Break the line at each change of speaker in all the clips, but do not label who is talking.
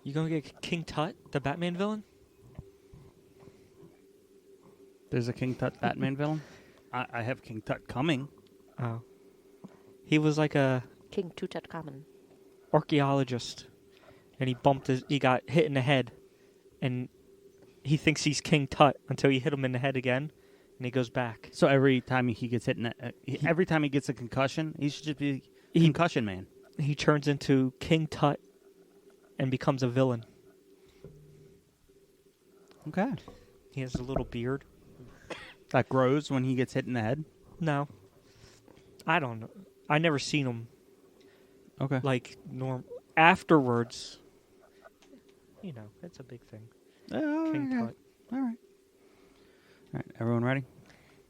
You gonna get King Tut, the Batman villain?
There's a King Tut Batman villain? I have King Tut coming.
Oh. He was like a
King Tutankhamun.
archaeologist, and he got hit in the head, and he thinks he's King Tut until you hit him in the head again, and he goes back.
So every time he gets hit, every time he gets a concussion, he should just be Concussion Man.
He turns into King Tut and becomes a villain.
Okay.
He has a little beard.
That grows when he gets hit in the head?
No. I don't know. I never seen him.
Okay.
Like, afterwards. You know, it's a big thing. King Tut.
All right. All right. Everyone ready?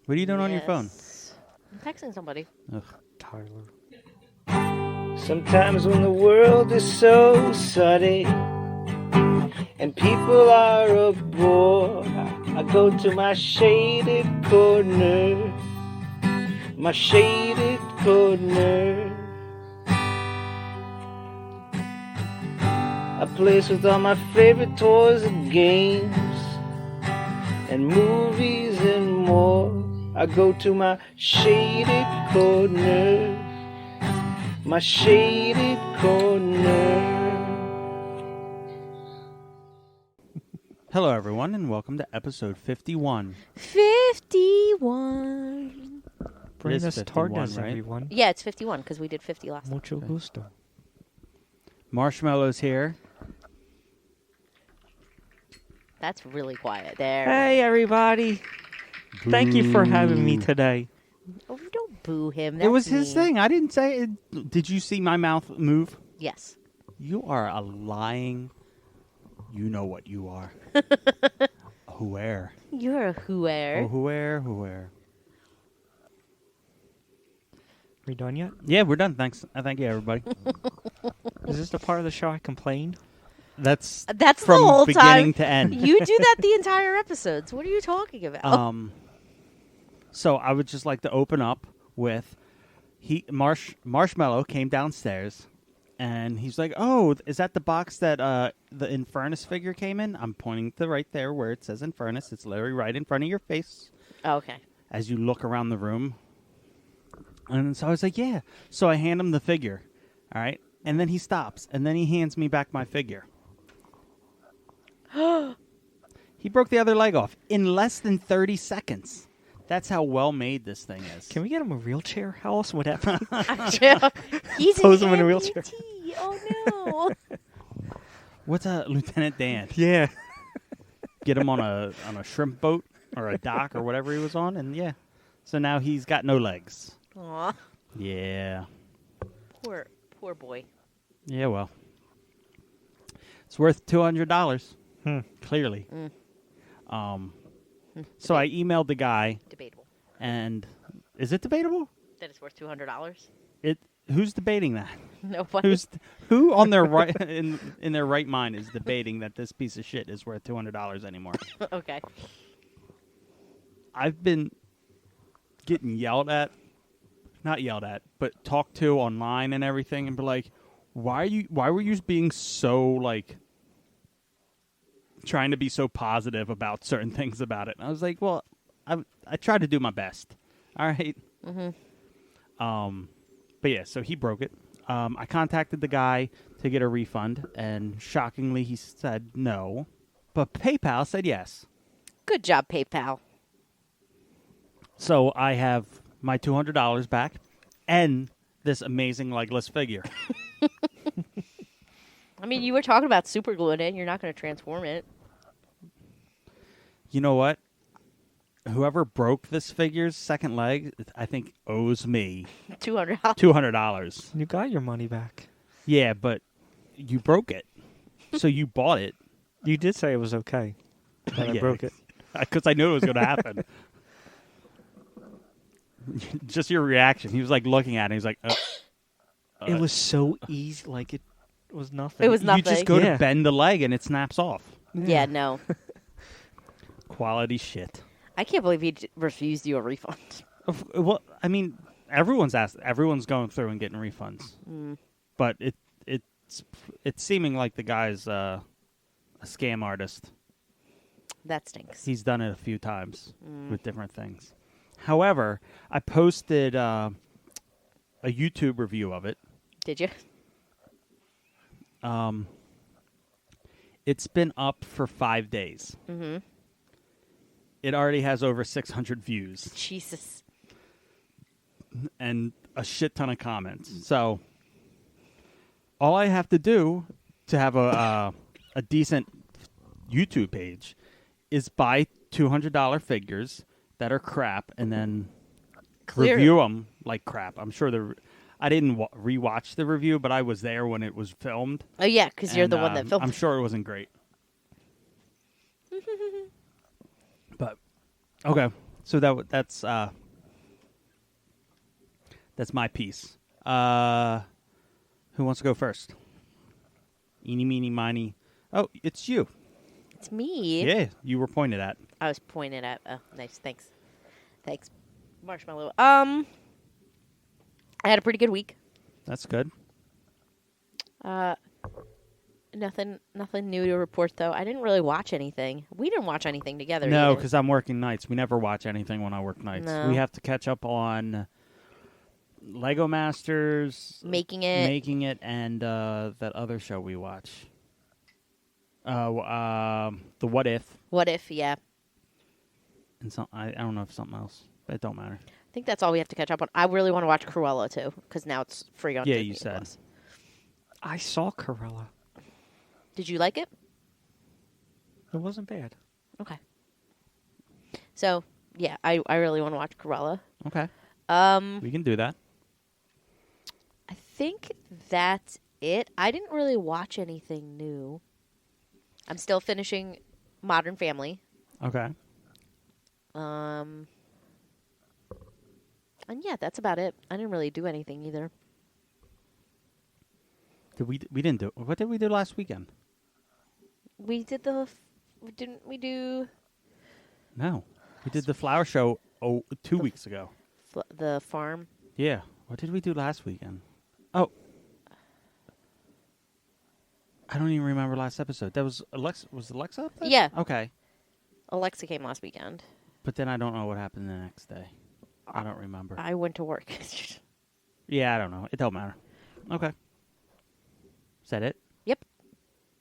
What are you doing on your phone?
I'm texting somebody.
Ugh.
Tyler.
Sometimes when the world is so suddy and people are a bore, I go to my shaded corner, my shaded corner. A place with all my favorite toys and games and movies and more. I go to my shaded corner, my shaded corner.
Hello, everyone, and welcome to episode 51.
51.
Bring
is
us
51,
tartness,
right?
everyone.
Yeah, it's 51 because we did 50 last time.
Mucho gusto.
Marshmallow's here.
That's really quiet there.
Hey, everybody. Thank you for having me today.
Oh, don't boo him.
It was
That's
his
mean.
thing. I didn't say it. Did you see my mouth move?
Yes.
You are a lying. You know what you are. Whoever.
You're a hooer.
Oh, whoever.
Are we done yet?
Yeah, we're done. Thanks. Thank you, everybody.
Is this the part of the show I complained?
That's
That's
from
the whole
beginning
time.
to end.
You do that the entire episodes. What are you talking about?
So I would just like to open up with Marshmallow came downstairs, and he's like, "Oh, is that the box that the Infernus figure came in?" I'm pointing to right there where it says Infernus. It's literally right in front of your face
Okay.
as you look around the room. And so I was like, "Yeah." So I hand him the figure, all right, and then he stops, and then he hands me back my figure. He broke the other leg off in less than 30 seconds. That's how well made this thing is.
Can we get him a wheelchair? How else would that be?
He's
Pose
an
him in a wheelchair.
amputee. Oh, no.
What's a Lieutenant Dan?
Yeah.
Get him on a shrimp boat or a dock or whatever he was on, and yeah. So now he's got no legs.
Aw.
Yeah.
Poor boy.
Yeah, well. It's worth $200. Clearly. So I emailed the guy,
Debatable.
and is it debatable?
That it's worth $200?
Who's debating that?
Nobody.
Who on their right in their right mind is debating that this piece of shit is worth $200 anymore?
Okay.
I've been getting not yelled at, but talked to online and everything, and be like, why were you being so like trying to be so positive about certain things about it? And I was like, well, I tried to do my best. All right. But yeah, so he broke it. I contacted the guy to get a refund, and shockingly, he said no. But PayPal said yes.
Good job, PayPal.
So I have my $200 back and this amazing legless figure.
I mean, you were talking about super gluing it. You're not going to transform it.
You know what? Whoever broke this figure's second leg, I think, owes me
$200.
$200.
You got your money back.
Yeah, but you broke it. So you bought it.
You did say it was okay. That I
Yeah.
broke it.
Because I knew it was going to happen. Just your reaction. He was like looking at it. He was like,
It was so easy. Like, it was nothing.
It was nothing.
You just go
Yeah.
to bend the leg and it snaps off.
Yeah, no.
Quality shit.
I can't believe he refused you a refund.
Well, I mean, everyone's going through and getting refunds. But it's seeming like the guy's a scam artist.
That stinks.
He's done it a few times with different things. However, I posted a YouTube review of it.
Did you?
It's been up for 5 days.
Mm-hmm.
It already has over 600 views
Jesus.
and a shit ton of comments. So all I have to do to have a decent YouTube page is buy $200 figures that are crap and then review them like crap. I'm sure I didn't rewatch the review, but I was there when it was filmed.
Oh, yeah, because you're the one that filmed.
I'm sure it wasn't great. But, okay. So that's my piece. Who wants to go first? Eeny, meeny, miny. Oh, it's you.
It's me.
Yeah, you were pointed at.
I was pointed at. Oh, nice. Thanks, Marshmallow. I had a pretty good week.
That's good.
Nothing new to report though. I didn't really watch anything. We didn't watch anything together.
No,
either.
because I'm working nights. We never watch anything when I work nights.
No.
We have to catch up on Lego Masters,
Making It,
and that other show we watch. The What If.
What If? Yeah,
And I don't know if something else, but it don't matter.
I think that's all we have to catch up on. I really want to watch Cruella too because now it's free on.
Yeah,
Disney
you said.
Plus.
I saw Cruella.
Did you like it?
It wasn't bad.
Okay. So yeah, I really want to watch Cruella.
Okay. We can do that.
I think that's it. I didn't really watch anything new. I'm still finishing Modern Family.
Okay.
And yeah, that's about it. I didn't really do anything either.
We didn't do. What did we do last weekend?
We did didn't we do
No, we did the flower show 2 weeks ago.
the farm?
Yeah. What did we do last weekend? Oh. I don't even remember last episode. That was Alexa. Was Alexa up there?
Yeah.
Okay.
Alexa came last weekend.
But then I don't know what happened the next day. I don't remember.
I went to work.
Yeah, I don't know. It don't matter. Okay. Is that it?
Yep.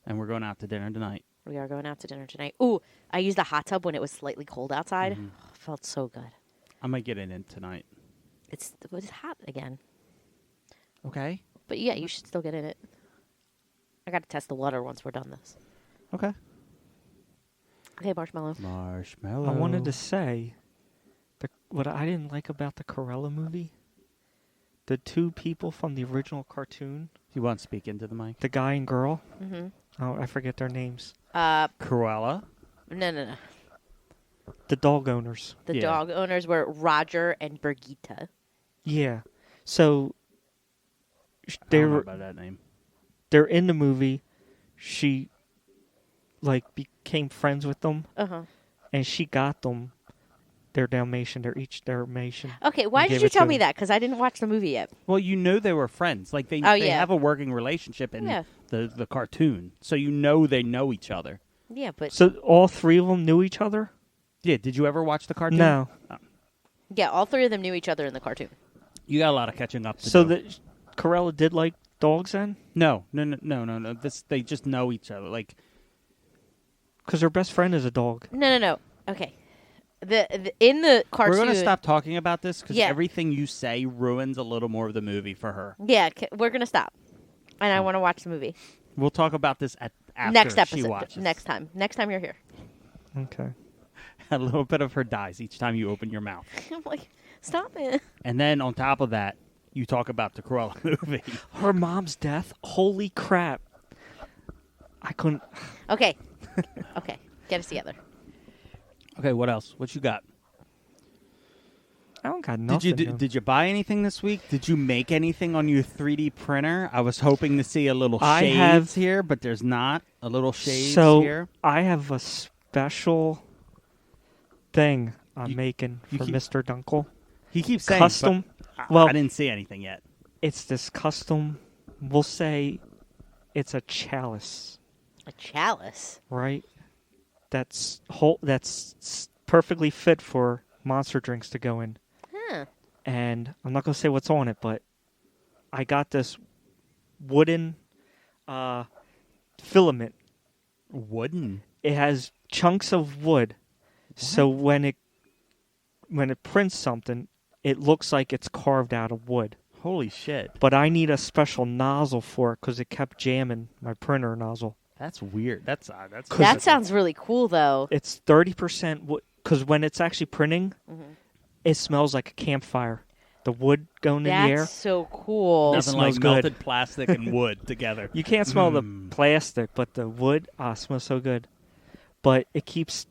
And we're going out to dinner tonight.
We are going out to dinner tonight. Ooh, I used the hot tub when it was slightly cold outside.
Mhm.
Oh, it felt so good.
I might get it in tonight.
It's hot again.
Okay.
But yeah, you should still get in it. I got to test the water once we're done this.
Okay.
Okay, Marshmallow.
Marshmallow.
I wanted to say what I didn't like about the Cruella movie. The two people from the original cartoon,
You want to speak into the mic?
the guy and girl.
Mm-hmm.
Oh, I forget their names.
Cruella.
No.
The dog owners.
The
Yeah.
dog owners were Roger and Brigitte.
Yeah. So
I don't know
they're
about that name.
in the movie. She became friends with them,
Uh-huh.
and she got them their Dalmatian. They're each Dalmatian.
Okay, why
And
did
gave
you
it
tell
to
me
him.
that? Because I didn't watch the movie yet.
Well, you know they were friends. Like they
yeah.
have a working relationship in
Yeah.
the cartoon, so you know they know each other.
Yeah, but...
So all three of them knew each other?
Yeah. Did you ever watch the cartoon?
No.
Yeah, all three of them knew each other in the cartoon.
You got a lot of catching up to
So
do.
Cruella did like dogs then?
No. They just know each other. Like
Because her best friend is a dog.
No. Okay. In the cartoon...
we're gonna stop talking about this because
Yeah.
everything you say ruins a little more of the movie for her.
Yeah, we're going to stop. And I want to watch the movie.
We'll talk about this after
Next
she
episode.
watches.
Next time you're here.
Okay.
A little bit of her dies each time you open your mouth.
I'm like, stop it.
And then on top of that, you talk about the Cruella movie.
Her mom's death? Holy crap. I couldn't...
Okay. Okay. Get us together.
Okay, what else? What you got?
I don't got nothing.
Did you buy anything this week? Did you make anything on your 3D printer? I was hoping to see a little shades here, but there's not. A little shades here.
I have a special thing I'm making for Mr. Dunkel.
He keeps saying
Custom.
but
Well,
I didn't see anything yet.
it's this custom, we'll say, It's a chalice,
A chalice.
right? That's perfectly fit for monster drinks to go in.
Huh.
And I'm not gonna say what's on it, but I got this wooden filament.
Wooden.
It has chunks of wood, so when it prints something, it looks like it's carved out of wood.
Holy shit.
But I need a special nozzle for it because it kept jamming my printer nozzle.
That's weird. That's
That sounds really cool, though.
It's 30% wood because when it's actually printing, it smells like a campfire. The wood going in the air.
That's so cool.
It
nothing
smells
like
good.
melted plastic and wood together.
You can't smell the plastic, but the wood, it smells so good. But it keeps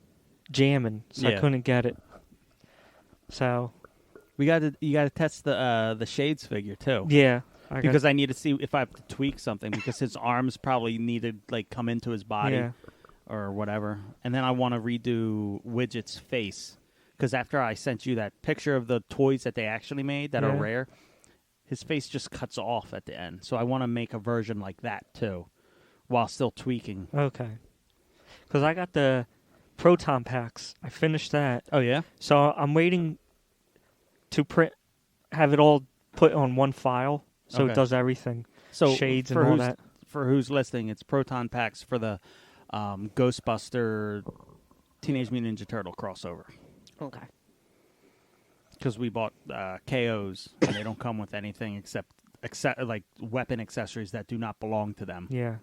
jamming, so I couldn't get it. So
you got to test the Shades figure too.
yeah,
Because I need to see if I have to tweak something because his arms probably need to like come into his body or whatever. And then I want to redo Widget's face because after I sent you that picture of the toys that they actually made that are rare, his face just cuts off at the end. So I want to make a version like that too while still tweaking.
Okay. Because I got the Proton packs. I finished that.
Oh, yeah?
So I'm waiting to have it all put on one file so
Okay.
it does everything.
So
Shades
for
and all
who's-
that.
For who's listening, it's Proton packs for the Ghostbuster Teenage Mutant Ninja Turtle crossover.
Okay.
Because we bought KOs, and they don't come with anything except like weapon accessories that do not belong to them.
Yeah.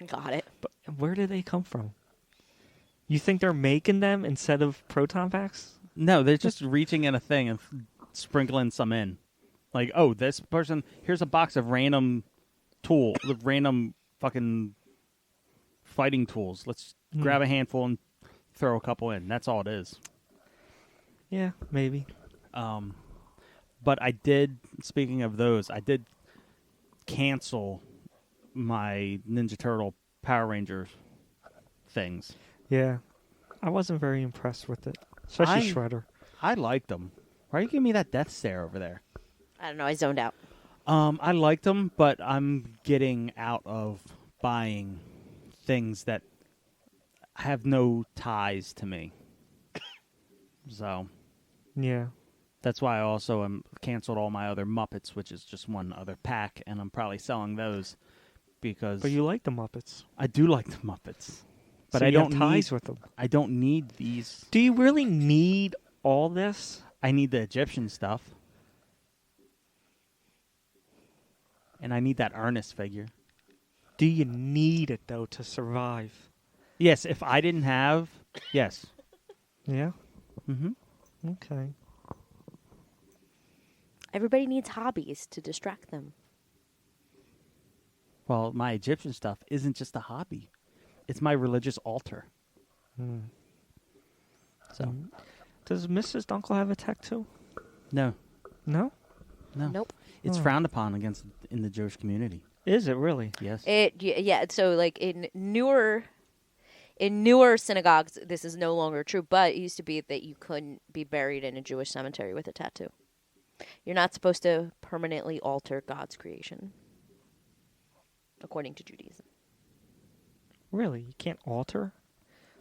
Got it.
But where did they come from? You think they're making them instead of Proton packs?
No, they're just reaching in a thing and sprinkling some in. Like, oh, this person, here's a box of random random fucking fighting tools. Let's grab a handful and throw a couple in. That's all it is.
Yeah, maybe.
But I did, speaking of those, I did cancel my Ninja Turtle Power Rangers things.
Yeah. I wasn't very impressed with it. Especially Shredder.
I liked them. Why are you giving me that death stare over there?
I don't know. I zoned out.
I liked them, but I'm getting out of buying things that have no ties to me. So
Yeah.
that's why I also canceled all my other Muppets, which is just one other pack, and I'm probably selling those because
But you like the Muppets.
I do like the Muppets. But
So
I
you have
don't
ties
need,
with them.
I don't need these.
Do you really need all this?
I need the Egyptian stuff. And I need that Ernest figure.
Do you need it, though, to survive?
Yes, if I didn't have... Yes.
Yeah?
Mm-hmm.
Okay.
Everybody needs hobbies to distract them.
Well, my Egyptian stuff isn't just a hobby. It's my religious altar. So,
Does Mrs. Dunkel have a tattoo?
no.
No?
No.
Nope.
It's
Oh.
frowned upon in the Jewish community.
Is it really?
Yes.
Yeah. So like in newer synagogues, this is no longer true. But it used to be that you couldn't be buried in a Jewish cemetery with a tattoo. You're not supposed to permanently alter God's creation, according to Judaism.
Really? You can't alter?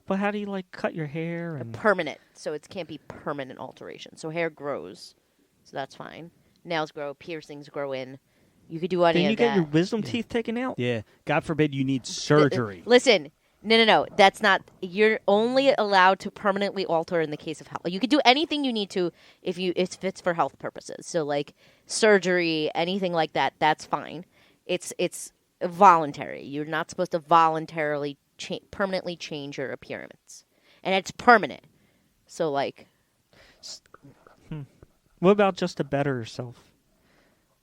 But how do you, like, cut your hair and...
Permanent, so it can't be permanent alteration. So hair grows, so that's fine. Nails grow, piercings grow in. You could do any
Then
of
you
that.
get your wisdom teeth taken out?
Yeah. God forbid you need surgery.
Listen, no. That's not. You're only allowed to permanently alter in the case of health. You could do anything you need to if it's for health purposes. So like surgery, anything like that. That's fine. It's voluntary. You're not supposed to voluntarily permanently change your appearance, and it's permanent. So like,
What about just to better yourself?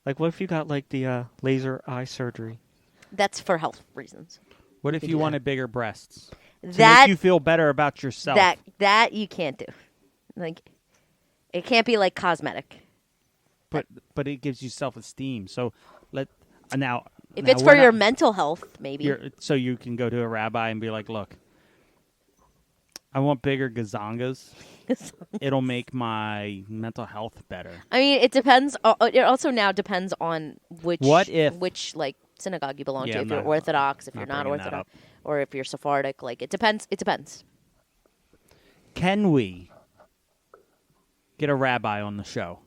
Like, what if you got, like, the laser eye surgery?
that's for health reasons.
What if you wanted bigger breasts? To
That
make you feel better about yourself.
that you can't do. Like, it can't be like cosmetic.
But it gives you self-esteem. So now
If
now
it's
we're
for your
not-
mental health, maybe.
so you can go to a rabbi and be like, look, I want bigger gazongas. It'll make my mental health better.
I mean, it depends. It also now depends on which
What if-
which like synagogue you belong
Yeah,
to.
I'm
If you're
not-
Orthodox, if
not
you're not
bringing that
Orthodox,
up.
or if you're Sephardic. Like, it depends. It depends.
Can we get a rabbi on the show?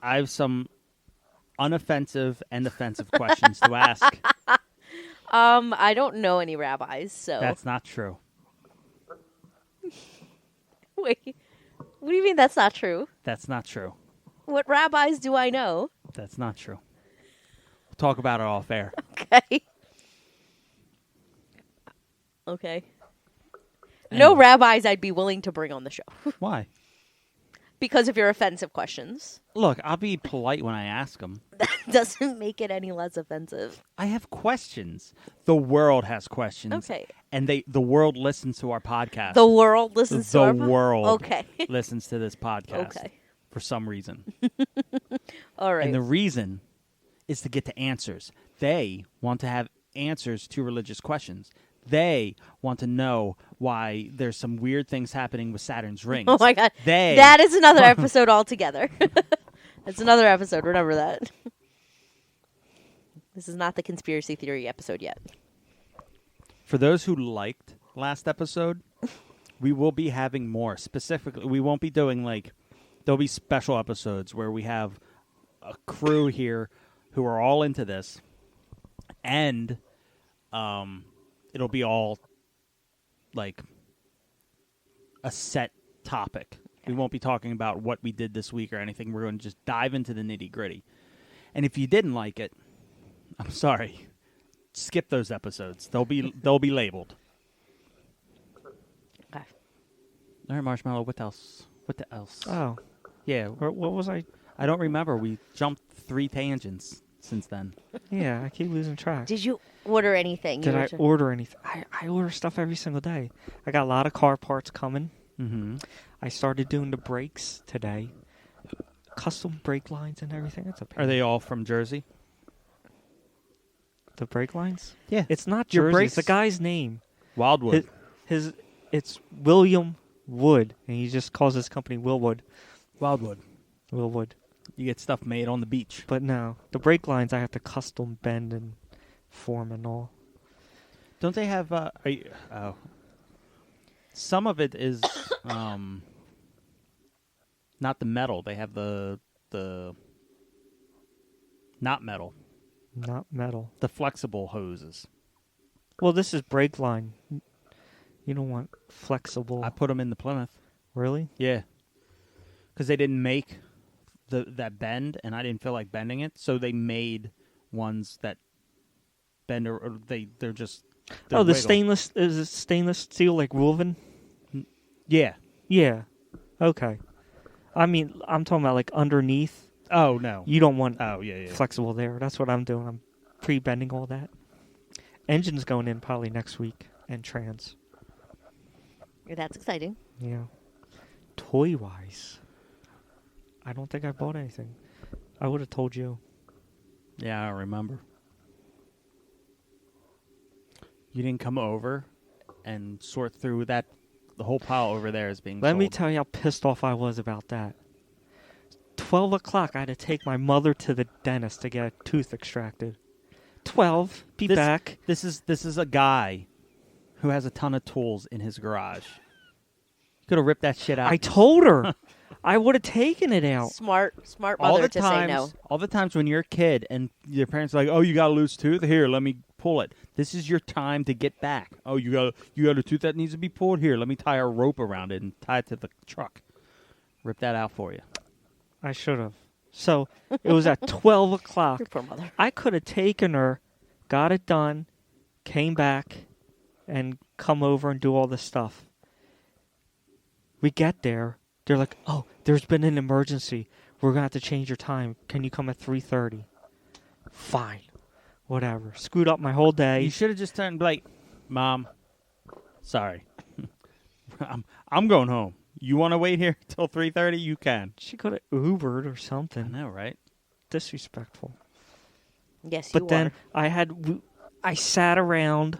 I have some unoffensive and offensive questions to ask.
I don't know any rabbis, so
That's not true.
wait. What do you mean that's not true?
That's not true.
What rabbis do I know?
That's not true. We'll talk about it off air.
Okay. Okay. No rabbis I'd be willing to bring on the show
Why?
because of your offensive questions.
Look, I'll be polite when I ask them.
Doesn't make it any less offensive.
I have questions. The world has questions.
Okay.
And the world listens to our podcast.
The world listens to
The
our
world
Okay.
listens to this podcast.
Okay.
For some reason.
All right.
And the reason is to get to answers. They want to have answers to religious questions. They want to know why there's some weird things happening with Saturn's rings.
Oh my god.
They
That is another episode altogether. That's another episode. Remember that. This is not the conspiracy theory episode yet.
For those who liked last episode, we will be having more. Specifically, we won't be doing there'll be special episodes where we have a crew here who are all into this, and it'll be all like a set topic. We won't be talking about what we did this week or anything. We're going to just dive into the nitty-gritty. And if you didn't like it, I'm sorry. Skip those episodes. They'll be labeled.
Okay.
All right, Marshmallow, what else? What else?
Oh,
Yeah,
what was I?
I don't remember. We jumped 3 tangents since then.
Yeah, I keep losing track.
Did you order anything?
Did
You
I
were to-
order anything? I order stuff every single day. I got a lot of car parts coming.
Mm-hmm.
I started doing the brakes today. Custom brake lines and everything. That's a pain.
Are they all from Jersey?
the brake lines?
Yeah.
It's not
Your
Jersey. It's the
brakes-
guy's name.
Wildwood.
It's William Wood, and he just calls his company Willwood.
Wildwood.
Willwood.
You get stuff made on the beach.
But no, the brake lines I have to custom bend and form and all.
Don't they have? Some of it is not the metal. They have the not metal,
Not metal.
the flexible hoses.
Well, this is brake line. You don't want flexible.
I put them in the Plymouth.
Really?
Yeah, because they didn't make that bend, and I didn't feel like bending it, so they made ones that bend, or they're just. They're
Oh, the
wiggle.
stainless is it stainless steel like woven?
Yeah.
Yeah. Okay. I mean, I'm talking about like underneath.
Oh no.
You don't want
Oh yeah.
flexible there. That's what I'm doing. I'm pre-bending all that. Engine's going in probably next week, and trans.
That's exciting.
Yeah. Toy-wise, I don't think I bought anything. I would have told you.
Yeah, I don't remember. You didn't come over and sort through that. The whole pile over there is being
Let me
sold.
tell you how pissed off I was about that. 12 o'clock, I had to take my mother to the dentist to get a tooth extracted. 12, be
This-
back.
This is a guy who has a ton of tools in his garage. Could have ripped that shit out.
I told her. I would have taken it out.
Smart
all
mother
the
to
times,
say no.
all the times when you're a kid and your parents are like, "Oh, you got a loose tooth? Here, let me pull it." This is your time to get back. Oh, you got a tooth that needs to be pulled? Here, let me tie a rope around it and tie it to the truck. Rip that out for you.
I should have. So, it was at 12 o'clock.
Your poor mother.
I could have taken her, got it done, came back, and come over and do all this stuff. We get there. They're like, "Oh, there's been an emergency. We're going to have to change your time. Can you come at 3:30? Fine. Whatever. Screwed up my whole day.
You should have just turned and be like, "Mom, sorry, I'm going home. You want to wait here till 3:30? You can."
She could have Ubered or
I
something.
know, right?
Disrespectful.
Yes,
But
you
then
are.
I sat around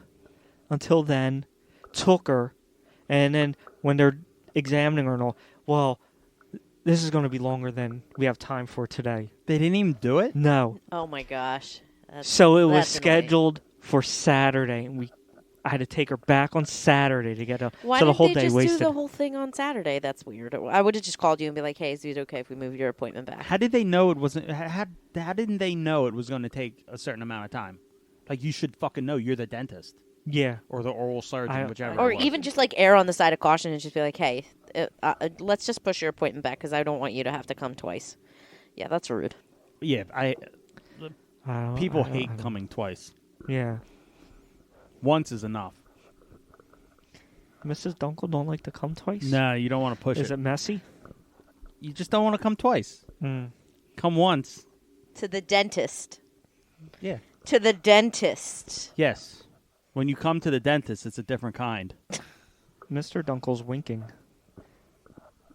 until then, took her, and then when they're examining her and all, well, This is going to be longer than we have time for today.
They didn't even do it?
No.
Oh my gosh.
So it was
that's annoying.
scheduled for Saturday, and I had to take her back on Saturday to get a.
Why
so the
didn't
whole
they
day
just
wasted.
do the whole thing on Saturday? That's weird. I would have just called you and be like, "Hey, is it okay if we move your appointment back?"
How did they know it wasn't? How didn't they know it was going to take a certain amount of time? Like, you should fucking know. You're the dentist
Yeah.
or the oral surgeon, whichever.
Or
it was.
even just like err on the side of caution and just be like, "Hey, let's just push your appointment back because I don't want you to have to come twice." Yeah, that's rude.
Yeah, people
I
hate
don't-
coming twice.
Yeah.
Once is enough.
Mrs. Dunkel don't like to come twice?
No, you don't want to push
Is it messy?
You just don't want to come twice.
Mm.
Come once.
To the dentist.
Yeah.
To the dentist.
Yes. When you come to the dentist, it's a different kind.
Mr. Dunkel's winking.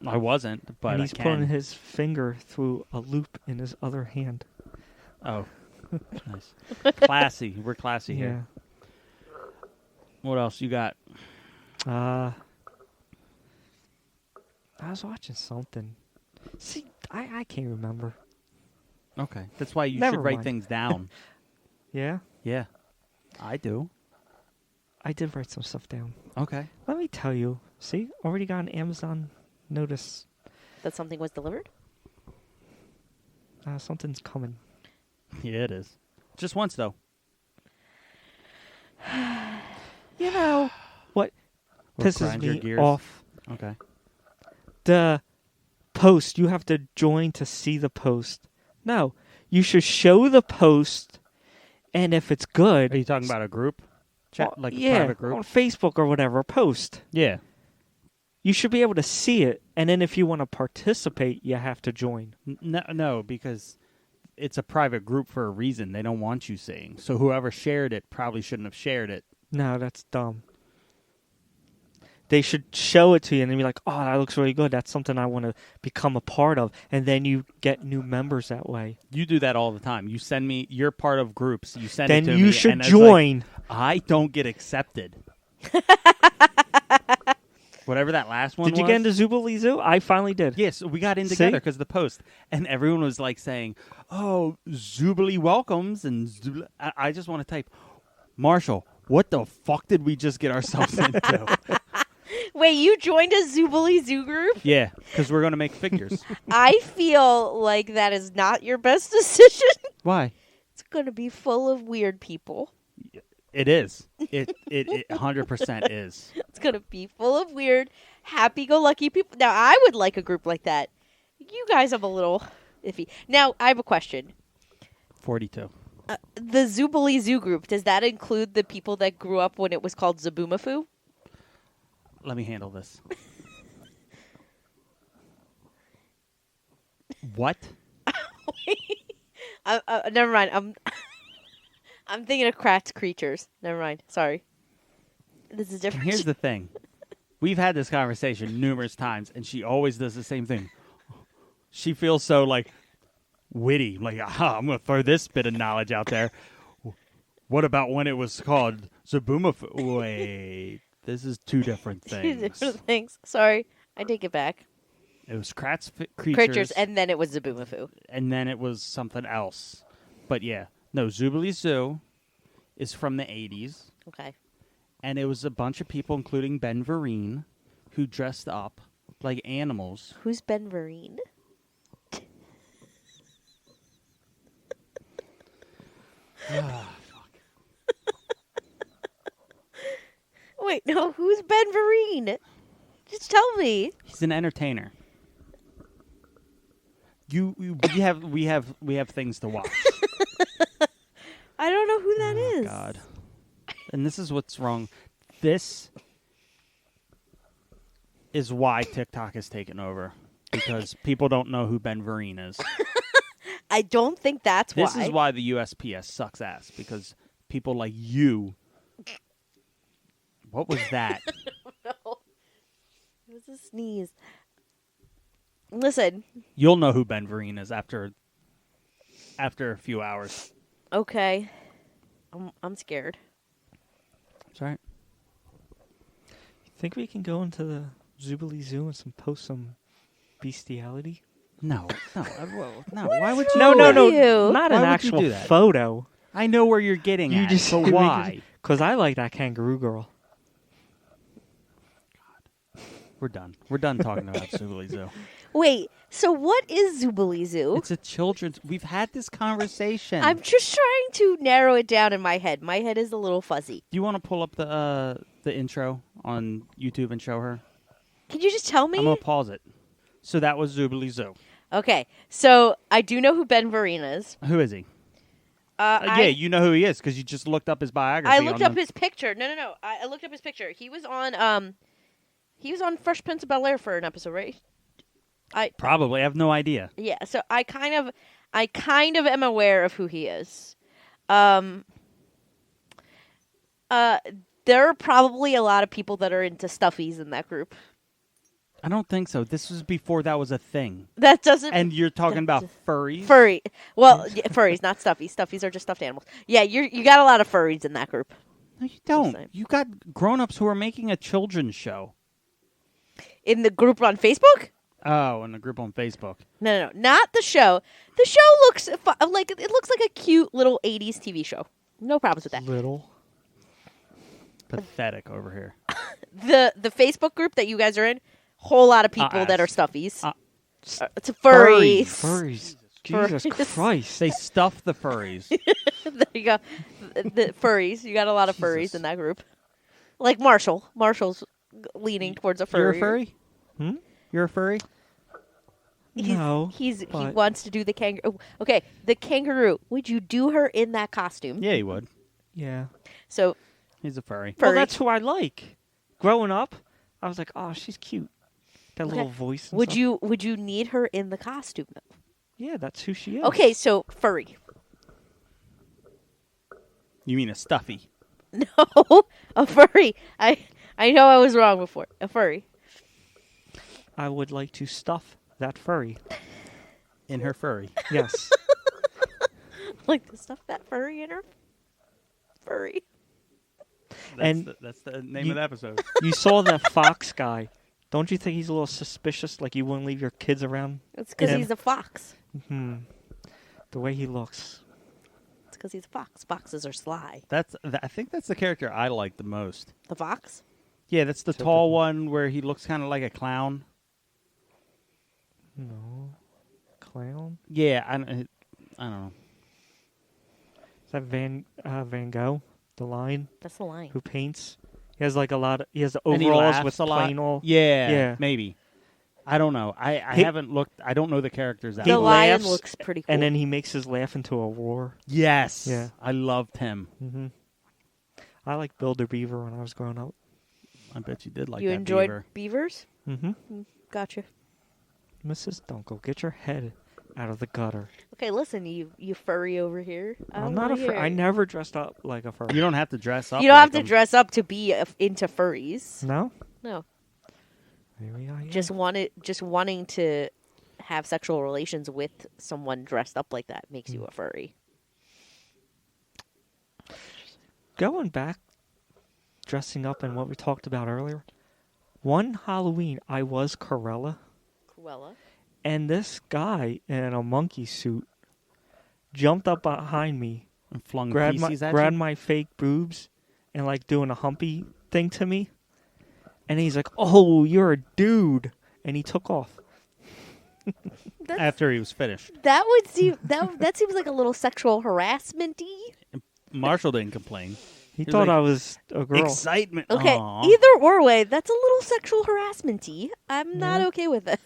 I wasn't, but
and he's
I can.
putting his finger through a loop in his other hand.
Oh, nice. Classy. We're classy
Yeah.
here. What else you got?
I was watching something. See, I can't remember.
Okay. That's why you
Never
should write
mind.
things down.
Yeah?
Yeah. I do.
I did write some stuff down.
Okay.
Let me tell you. See, already got an Amazon notice.
That something was delivered?
Something's coming.
Yeah, it is. Just once, though.
You know what
Or
pisses
grind your
me
gears.
off?
Okay.
The post. You have to join to see the post. No, you should show the post, and if it's good,
Are you talking about a group? Chat,
well,
like a
yeah,
private group?
on Facebook or whatever, post.
Yeah.
You should be able to see it, and then if you want to participate, you have to join.
No, because it's a private group for a reason. They don't want you seeing. So whoever shared it probably shouldn't have shared it.
No, that's dumb. They should show it to you and then be like, oh, that looks really good. That's something I want to become a part of. And then you get new members that way.
You do that all the time. You send me, you're part of groups. You send
Then
it to me.
you should
and it's
join.
Like, I don't get accepted. Whatever that last one
Did you
was.
get into Zubilee Zoo? I finally did.
Yes, we got in
See?
together because of the post. And everyone was like saying, oh, Zubilee welcomes. And I just want to type, Marshall, what the fuck did we just get ourselves into?
Wait, you joined a Zubilee Zoo group?
Yeah, because we're going to make figures.
I feel like that is not your best decision.
Why?
It's going to be full of weird people.
It is. It 100% is.
It's going to be full of weird, happy-go-lucky people. Now, I would like a group like that. You guys have a little iffy. Now, I have a question.
42.
The Zubilee Zoo group, does that include the people that grew up when it was called Zaboomafoo?
Let me handle this. What?
Never mind. I'm thinking of Kratz creatures. Never mind. Sorry. This is different.
Here's the thing. We've had this conversation numerous times, and she always does the same thing. She feels so, like, witty. Like, I'm going to throw this bit of knowledge out there. What about when it was called Zaboomafoo? Wait. This is two different
Two
things.
different things. Sorry. I take it back.
It was Kratz
Creatures, and then it was Zaboomafoo.
and then it was something else. But yeah, no, Zubilee Zoo is from the 80s,
Okay.
and it was a bunch of people, including Ben Vereen, who dressed up like animals.
Who's Ben Vereen? Wait, no, who's Ben Vereen? Just tell me.
He's an entertainer. We have things to watch.
I don't know who that is.
God. And this is what's wrong. This is why TikTok has taken over. Because people don't know who Ben Vereen is.
I don't think that's
This
why.
is why the USPS sucks ass. Because people like you... What was that?
No. It was a sneeze. Listen.
You'll know who Ben Vereen is after a few hours.
Okay. I'm scared.
That's right.
Think we can go into the Zubilee Zoo and post some bestiality?
No. No. Why would you?
No,
do
no,
that?
no,
you?
not
Why
an
would you
actual
do that?
photo.
I know where you're getting
You
at,
just
but why?
Because I like that kangaroo girl.
We're done. We're done talking about Zubili Zoo.
Wait, so what is Zubili Zoo?
It's a children's. We've had this conversation.
I'm just trying to narrow it down in my head. My head is a little fuzzy.
Do you want to pull up the intro on YouTube and show her?
Can you just tell me?
I'm gonna pause it. So that was Zubili Zoo.
Okay, so I do know who Ben Vereen is.
Who is he?
Yeah,
you know who he is because you just looked up his biography.
I looked up his picture. No. I looked up his picture. He was on Fresh Prince of Bel-Air for an episode, right?
Probably. I have no idea.
Yeah, so I kind of am aware of who he is. There are probably a lot of people that are into stuffies in that group.
I don't think so. This was before that was a thing.
That doesn't.
And you're talking about furries?
Furry. Well, yeah, furries, not stuffies. Stuffies are just stuffed animals. Yeah, you got a lot of furries in that group.
No, you don't.
saying.
You got grown-ups who are making a children's show.
In the group on Facebook?
Oh, in the group on Facebook.
No, not the show. The show looks like a cute little 80s TV show. No problems with that.
Little.
Pathetic over here.
The Facebook group that you guys are in, whole lot of people that are stuffies. It's
furries.
furries.
Furries. Jesus
Furries.
Christ.
They stuff the furries.
There you go. The furries. You got a lot of furries in that group. Like Marshall. Marshall's leaning towards a furry.
You're a furry? You're a furry?
No,
He
but-
wants to do the kangaroo. Okay, the kangaroo. Would you do her in that costume?
Yeah, he would.
Yeah.
So
He's a furry.
Well,
Furry.
that's who I like. Growing up, I was like, oh, she's cute. That little voice. And
would
stuff.
you need her in the costume though?
Yeah, that's who she is.
Okay, so furry.
You mean a stuffy?
No, a furry. I know I was wrong before. A furry.
I would like to stuff that furry.
In her furry.
Yes.
Like to stuff that furry in her furry.
That's the name of the episode.
You saw that fox guy. Don't you think he's a little suspicious? Like you wouldn't leave your kids around?
It's because
Yeah.
he's a fox.
The way he looks.
It's because he's a fox. Foxes are sly.
I think that's the character I like the most.
The fox?
Yeah, that's the tall one where he looks kind of like a clown.
No. Clown?
Yeah, I don't know.
Is that Van Gogh? The line?
That's the line.
Who paints? He has like a lot of... He has the
And he
overalls
laughs
with
a lot.
plain old...
Yeah, maybe. I don't know. I haven't looked. I don't know the characters that
He
The
well.
lion
laughs,
looks pretty cool.
And then he makes his laugh into a roar.
Yes.
Yeah.
I loved him.
Mm-hmm. I like Builder Beaver when I was growing up.
I bet you did like
you
that
enjoyed
beaver.
beavers?
Mm-hmm.
Gotcha.
Mrs. Dunkel, get your head out of the gutter.
Okay, listen, you furry over here.
I'm not a furry. I never dressed up like a furry.
You don't have to dress up.
You don't
like
have to
him.
dress up to be into furries.
No?
No.
Maybe I am.
Just wanting to have sexual relations with someone dressed up like that makes you a furry.
Going back, dressing up and what we talked about earlier. One Halloween, I was Corella.
Cruella.
And this guy in a monkey suit jumped up behind me,
And flung
grabbed
feces at
grabbed
you?
my fake boobs, and like doing a humpy thing to me. And he's like, "Oh, you're a dude," and he took off.
After he was finished.
That would seem that seems like a little sexual harassment-y.
Marshall didn't complain.
He
was
thought
like,
I was a girl.
Excitement.
Okay,
Aw.
either or way, that's a little sexual harassment-y. I'm not
Yeah.
okay with it.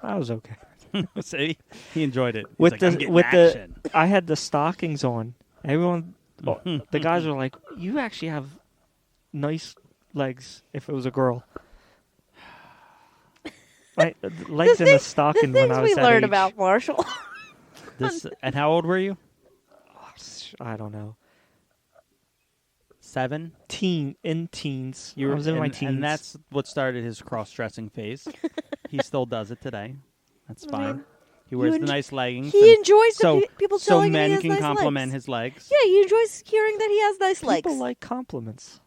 I was okay.
See, he enjoyed it. He's
With
like, "I'm
the
getting
with
action."
the, I had the stockings on. Everyone, the guys were like, "You actually have nice legs." If it was a girl, legs in a stocking
the
when
things
I was
we
that
learned
age.
about Marshall.
This, and how old were you?
I don't know.
7.
Teens. I was in my teens.
And that's what started his cross-dressing phase. He still does it today. That's fine. He wears the nice leggings.
He
and
enjoys
so,
people
so
telling him
men
he has
can
nice
compliment
legs.
his legs.
Yeah, he enjoys hearing that he has nice legs.
People like compliments.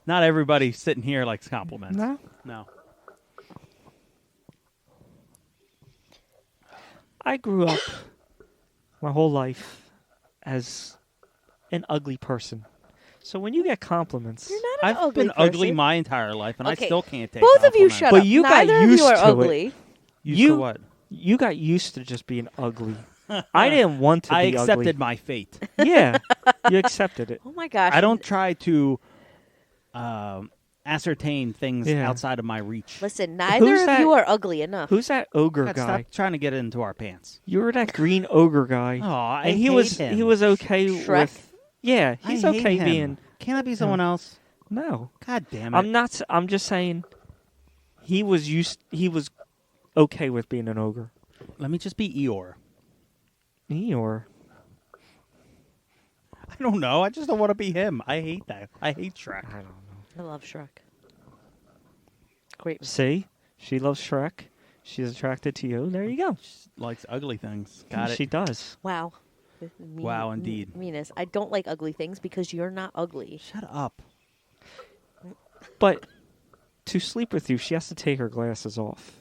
Not everybody sitting here likes compliments.
No.
No.
I grew up my whole life as an ugly person. So when you get compliments,
You're not an
I've
ugly
been ugly
person.
my entire life, and
Okay.
I still can't take
Both of you
compliments.
shut
But
up.
you got
Neither of
used
you are
to it.
ugly.
Used to what?
you got used to just being ugly. I didn't want to
I
be
accepted
ugly.
my fate.
Yeah, you accepted it.
Oh my gosh.
I don't try to ascertain things
Yeah.
outside of my reach.
Listen, neither
Who's
of
that-
you are ugly enough.
Who's that ogre
God,
guy?
stop trying to get it into our pants.
You were that green ogre guy.
Oh, I
and he
hate
was
him.
he was okay
Shrek?
with. Yeah, he's
I hate
okay
him.
being.
Can't that be someone else?
No,
God damn it!
I'm not. I'm just saying. He was okay with being an ogre.
Let me just be Eeyore.
Eeyore.
I don't know. I just don't want to be him. I hate that. I hate Shrek.
I don't know.
I love Shrek. Great.
See, she loves Shrek. She's attracted to you. There you go.
She likes ugly things. Got it.
She does.
Wow.
Wow, indeed.
Meanness. I don't like ugly things because you're not ugly.
Shut up.
But to sleep with you, she has to take her glasses off,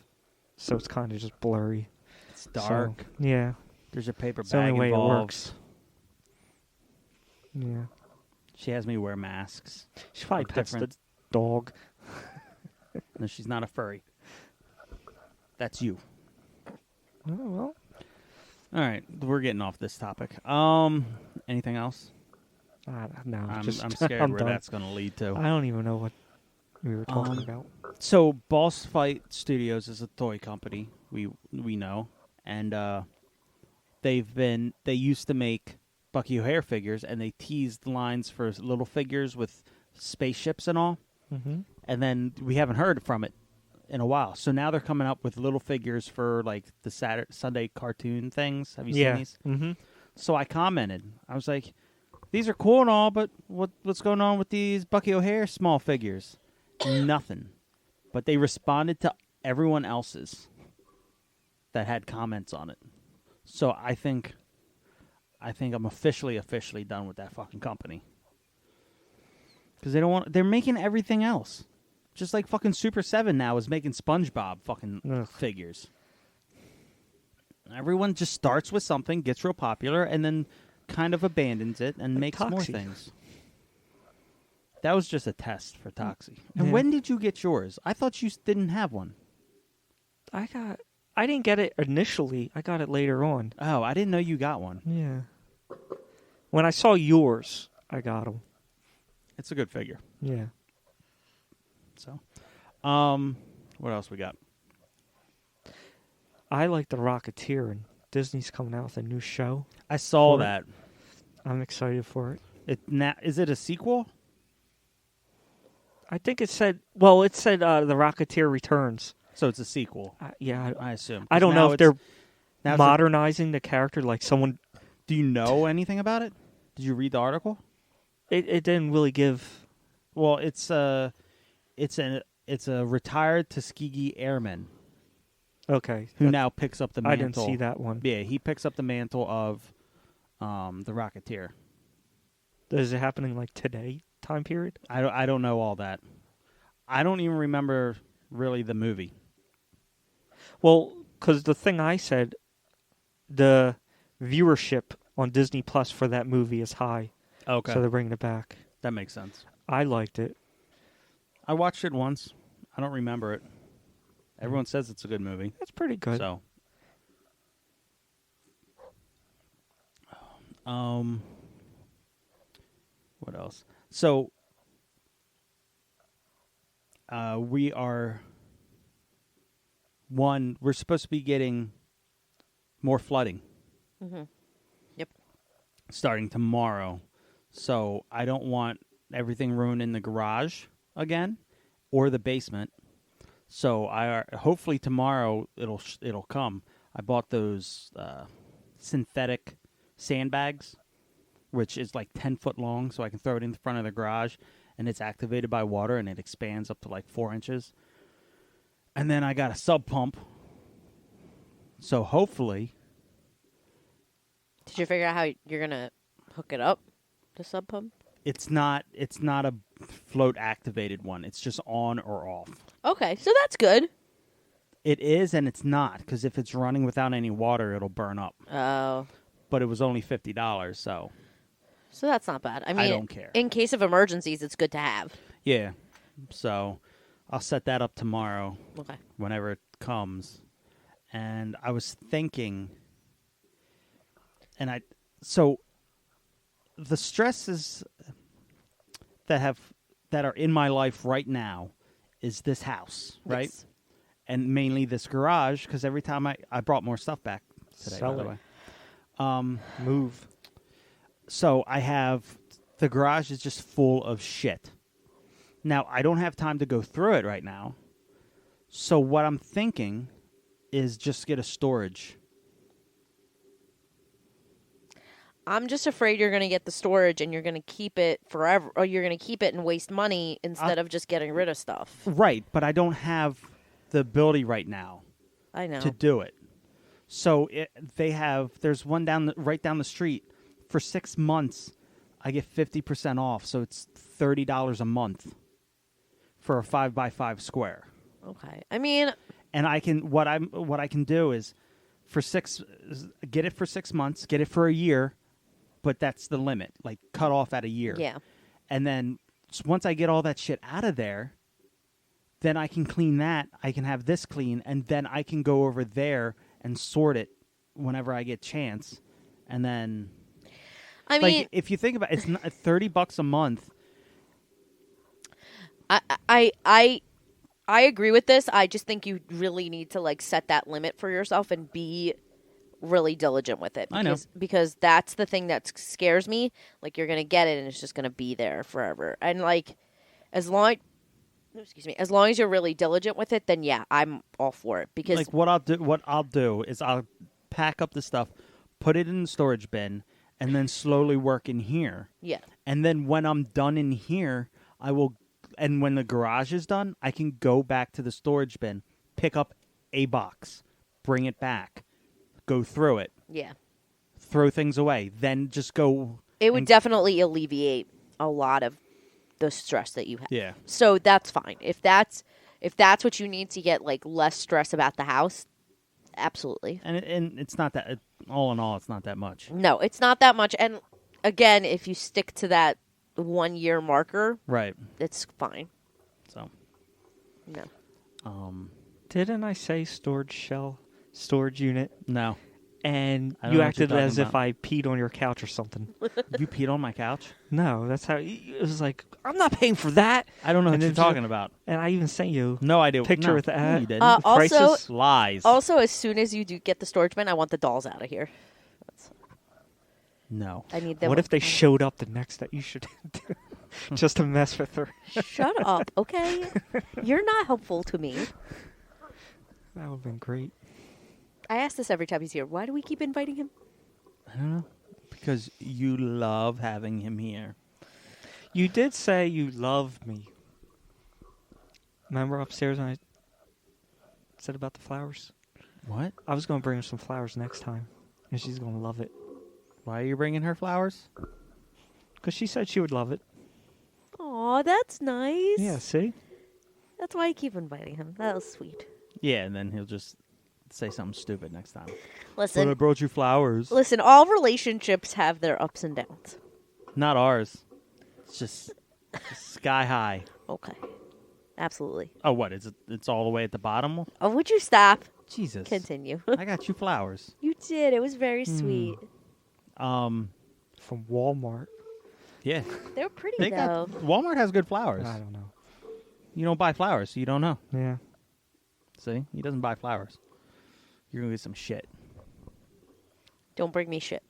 so it's kind of just blurry.
It's dark.
So, yeah,
There's a paper
it's the only
bag
way
involved.
it works. Yeah,
She has me wear masks.
she probably
Like
pets
different-
the dog.
No, she's not a furry. That's you.
Oh well.
All right, we're getting off this topic. Anything else?
No,
I'm
just
scared
I'm
where
done.
that's going to lead to.
I don't even know what we were talking about.
So, Boss Fight Studios is a toy company we know, and they used to make Bucky O'Hare figures, and they teased lines for little figures with spaceships and all.
Mm-hmm.
And then we haven't heard from it in a while. So now they're coming up with little figures for like the Sunday cartoon things. Have you seen these?
Mm-hmm.
So I commented. I was like, "These are cool and all, but what's going on with these Bucky O'Hare small figures?" Nothing. But they responded to everyone else's that had comments on it. So I think I'm officially done with that fucking company. Because they're making everything else. Just like fucking Super 7 now is making SpongeBob fucking
Ugh.
figures. Everyone just starts with something, gets real popular, and then kind of abandons it and
Like
makes more
Toxie.
things. That was just a test for Toxie. And
Yeah.
when did you get yours? I thought you didn't have one.
I didn't get it initially. I got it later on.
Oh, I didn't know you got one.
Yeah. When I saw yours, I got them.
It's a good figure.
Yeah.
So, what else we got?
I like the Rocketeer, and Disney's coming out with a new show.
I saw
For it.
that.
I'm excited for it.
Is it a sequel?
I think it said the Rocketeer Returns.
So it's a sequel,
Yeah,
I assume.
I don't know if they're
now
modernizing the character, like someone.
Do you know anything about it? Did you read the article?
It didn't really give.
Well, it's a retired Tuskegee airman
Okay.
who now picks up the mantle.
I didn't see that one.
Yeah, he picks up the mantle of the Rocketeer.
Is it happening like today time period?
I don't know all that. I don't even remember really the movie.
Well, because the thing I said, the viewership on Disney Plus for that movie is high.
Okay,
So they're bringing it back.
that makes sense.
I liked it.
I watched it once. I don't remember it. Everyone says it's a good movie.
It's pretty good.
So, what else? So, we're supposed to be getting more flooding.
Mm-hmm. Yep.
Starting tomorrow. So, I don't want everything ruined in the garage again or the basement. So, hopefully tomorrow it'll come. I bought those synthetic sandbags, which is like 10 foot long, so I can throw it in the front of the garage, and it's activated by water, and it expands up to like 4 inches. And then I got a sub pump. So hopefully...
Did you figure out how you're gonna hook it up, the sub pump?
It's not a float activated one. It's just on or off.
Okay, so that's good.
It is and it's not, because if it's running without any water, it'll burn up.
Oh.
But it was only $50, so
So that's not bad. I mean,
don't care.
In case of emergencies, it's good to have.
yeah. So I'll set that up tomorrow
Okay.
whenever it comes. And I was thinking, so the stresses that are in my life right now is this house, right?
Yes.
And mainly this garage, because every time I brought more stuff back today,
Sell
by the
it.
way.
Move.
So I have the garage is just full of shit. Now I don't have time to go through it right now. So what I'm thinking is just get a storage.
I'm just afraid you're going to get the storage and you're going to keep it forever, or you're going to keep it and waste money instead of just getting rid of stuff.
Right, but I don't have the ability right now
I know.
to do it. So there's one right down the street. For 6 months, I get 50% off, so it's $30 a month for a 5x5 square.
Okay. I mean,
And what I can do is get it for 6 months, get it for a year, but that's the limit. Like cut off at a year.
yeah.
And then once I get all that shit out of there, then I can clean that. I can have this clean, and then I can go over there and sort it whenever I get chance. And then,
I mean,
like, if you think about it, it's not $30 a month.
I agree with this. I just think you really need to like set that limit for yourself and be really diligent with it.
I know.
Because that's the thing that scares me. Like you're gonna get it and it's just gonna be there forever. And like as long as you're really diligent with it, then yeah, I'm all for it. Because
Like what I'll do is I'll pack up the stuff, put it in the storage bin, and then slowly work in here.
yeah.
And then when I'm done in here, and when the garage is done, I can go back to the storage bin, pick up a box, bring it back, go through it,
Yeah.
throw things away, then just go.
It would
and-
definitely alleviate a lot of the stress that you have.
Yeah.
So that's fine. If that's what you need to get like less stress about the house, absolutely.
And it's not that, all in all, it's not that much.
No, it's not that much. And again, if you stick to that 1 year marker,
Right.
it's fine.
So,
No.
Didn't I say storage unit?
no.
And
I don't
you
know what you're
acted as
talking
if I peed on your couch or something.
You peed on my couch?
No, that's how it was like. I'm not paying for that.
I don't know what
And
you're
then
talking about.
And I even sent you
No, I do.
picture
no,
with the
no,
ad.
you didn't.
Also-
prices.
Lies.
Also, as soon as you do get the storage bin, I want the dolls out of here.
No.
I need them.
What if they showed up the next day? You should just to mess with her.
Shut up, okay? You're not helpful to me.
That would have been great.
I ask this every time he's here. Why do we keep inviting him?
I don't know. Because you love having him here.
You did say you loved me. Remember upstairs when I said about the flowers?
What?
I was going to bring her some flowers next time, and she's going to love it.
Why are you bringing her flowers?
Because she said she would love it.
Aw, that's nice.
Yeah, see?
That's why I keep inviting him. That was sweet.
Yeah, and then he'll just say something stupid next time.
Listen,
But I brought you flowers.
listen. All relationships have their ups and downs.
Not ours. It's just sky high.
Okay, absolutely.
Oh, what? It's all the way at the bottom?
Oh, would you stop?
Jesus.
Continue.
I got you flowers.
You did. It was very sweet.
From Walmart.
Yeah.
They're pretty
They
though.
Walmart has good flowers.
I don't know.
You don't buy flowers, so you don't know.
Yeah.
See? He doesn't buy flowers. You're going to get some shit.
Don't bring me shit.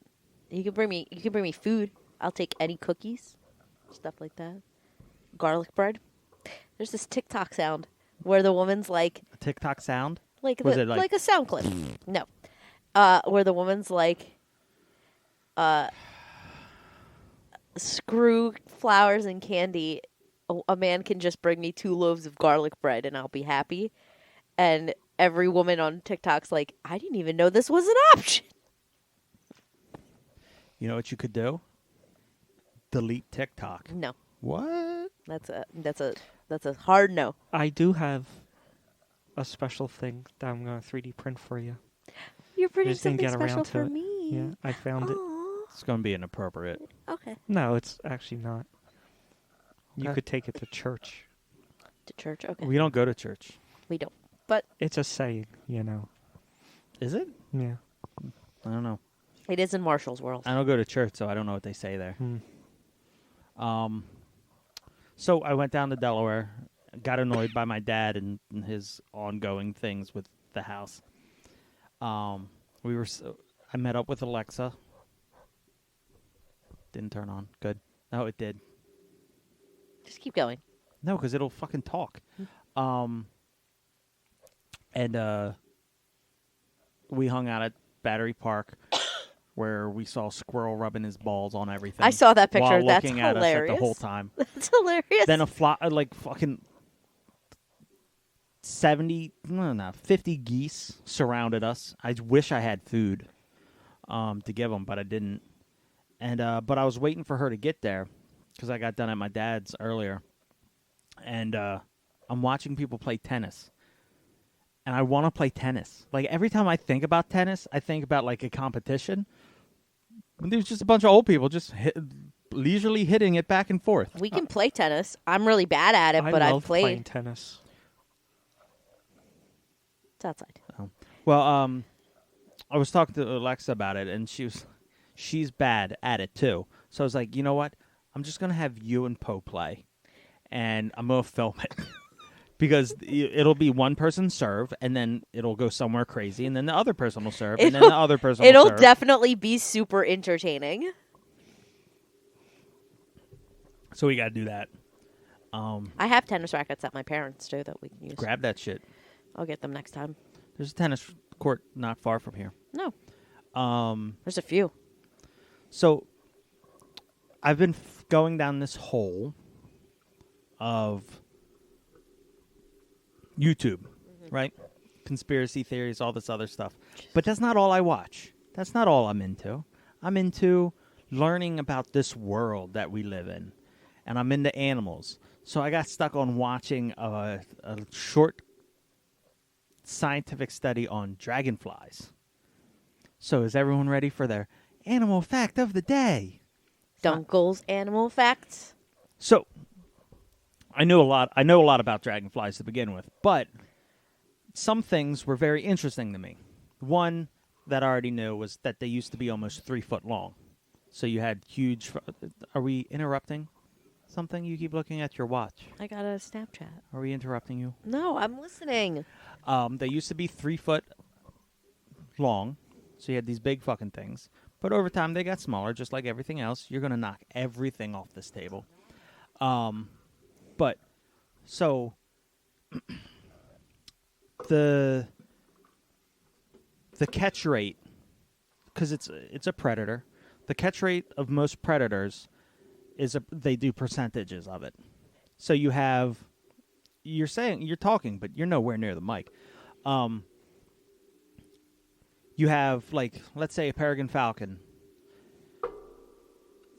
You can bring me food. I'll take any cookies, stuff like that. Garlic bread. There's this TikTok sound where the woman's like,
A TikTok sound?
like
Was
the,
it like-
like a sound clip. No, where the woman's like, screw flowers and candy. A man can just bring me 2 loaves of garlic bread and I'll be happy. And every woman on TikTok's like, I didn't even know this was an option.
You know what you could do? Delete TikTok.
No,
What?
that's a hard no.
I do have a special thing that I'm going to 3D print for you.
You're printing
just didn't
something
get around
special
to
for
it.
me.
Yeah, I found it.
Aw.
It's going to be inappropriate.
Okay.
No, it's actually not. You
Okay.
could take it to church.
To church. Okay.
We don't go to church.
We don't. But
It's a saying, you know.
Is it?
Yeah.
I don't know.
it is in Marshall's world.
I don't go to church, so I don't know what they say there.
Hmm.
So I went down to Delaware, got annoyed by my dad and his ongoing things with the house. I met up with Alexa. Didn't turn on. Good. No, it did.
Just keep going.
No, because it'll fucking talk. And we hung out at Battery Park, where we saw Squirrel rubbing his balls on everything.
I saw that picture.
While
That's
looking at us
hilarious.
at the whole time.
That's hilarious.
Then like fucking 50 geese surrounded us. I wish I had food to give them, but I didn't. And but I was waiting for her to get there because I got done at my dad's earlier. And I'm watching people play tennis. And I want to play tennis. Like, every time I think about tennis, I think about, like, a competition. And there's just a bunch of old people just leisurely hitting it back and forth.
we can play tennis. I'm really bad at it, but
I
I've
love playing
played.
tennis.
It's outside.
Well, I was talking to Alexa about it, and she's bad at it, too. So I was like, you know what? I'm just going to have you and Poe play. And I'm going to film it. Because it'll be one person serve, and then it'll go somewhere crazy, and then the other person will serve, and then the other person will
It'll
serve.
definitely be super entertaining.
So we got to do that.
I have tennis rackets at my parents' too that we can use.
Grab that shit.
I'll get them next time.
There's a tennis court not far from here.
No. There's a few.
So I've been going down this hole of YouTube, right? Conspiracy theories, all this other stuff. But that's not all I watch. That's not all I'm into. I'm into learning about this world that we live in. And I'm into animals. So I got stuck on watching a short scientific study on dragonflies. So is everyone ready for their animal fact of the day?
Dunkel's animal facts.
So I know a lot about dragonflies to begin with, but some things were very interesting to me. One that I already knew was that they used to be almost 3 foot long. So you had huge... Are we interrupting something? You keep looking at your watch.
I got a Snapchat.
Are we interrupting you?
No, I'm listening.
They used to be 3 foot long, so you had these big fucking things. But over time, they got smaller, just like everything else. You're going to knock everything off this table. But, so, the catch rate, because it's a predator, the catch rate of most predators they do percentages of it. So you're talking, but you're nowhere near the mic. You have, like, let's say a peregrine falcon.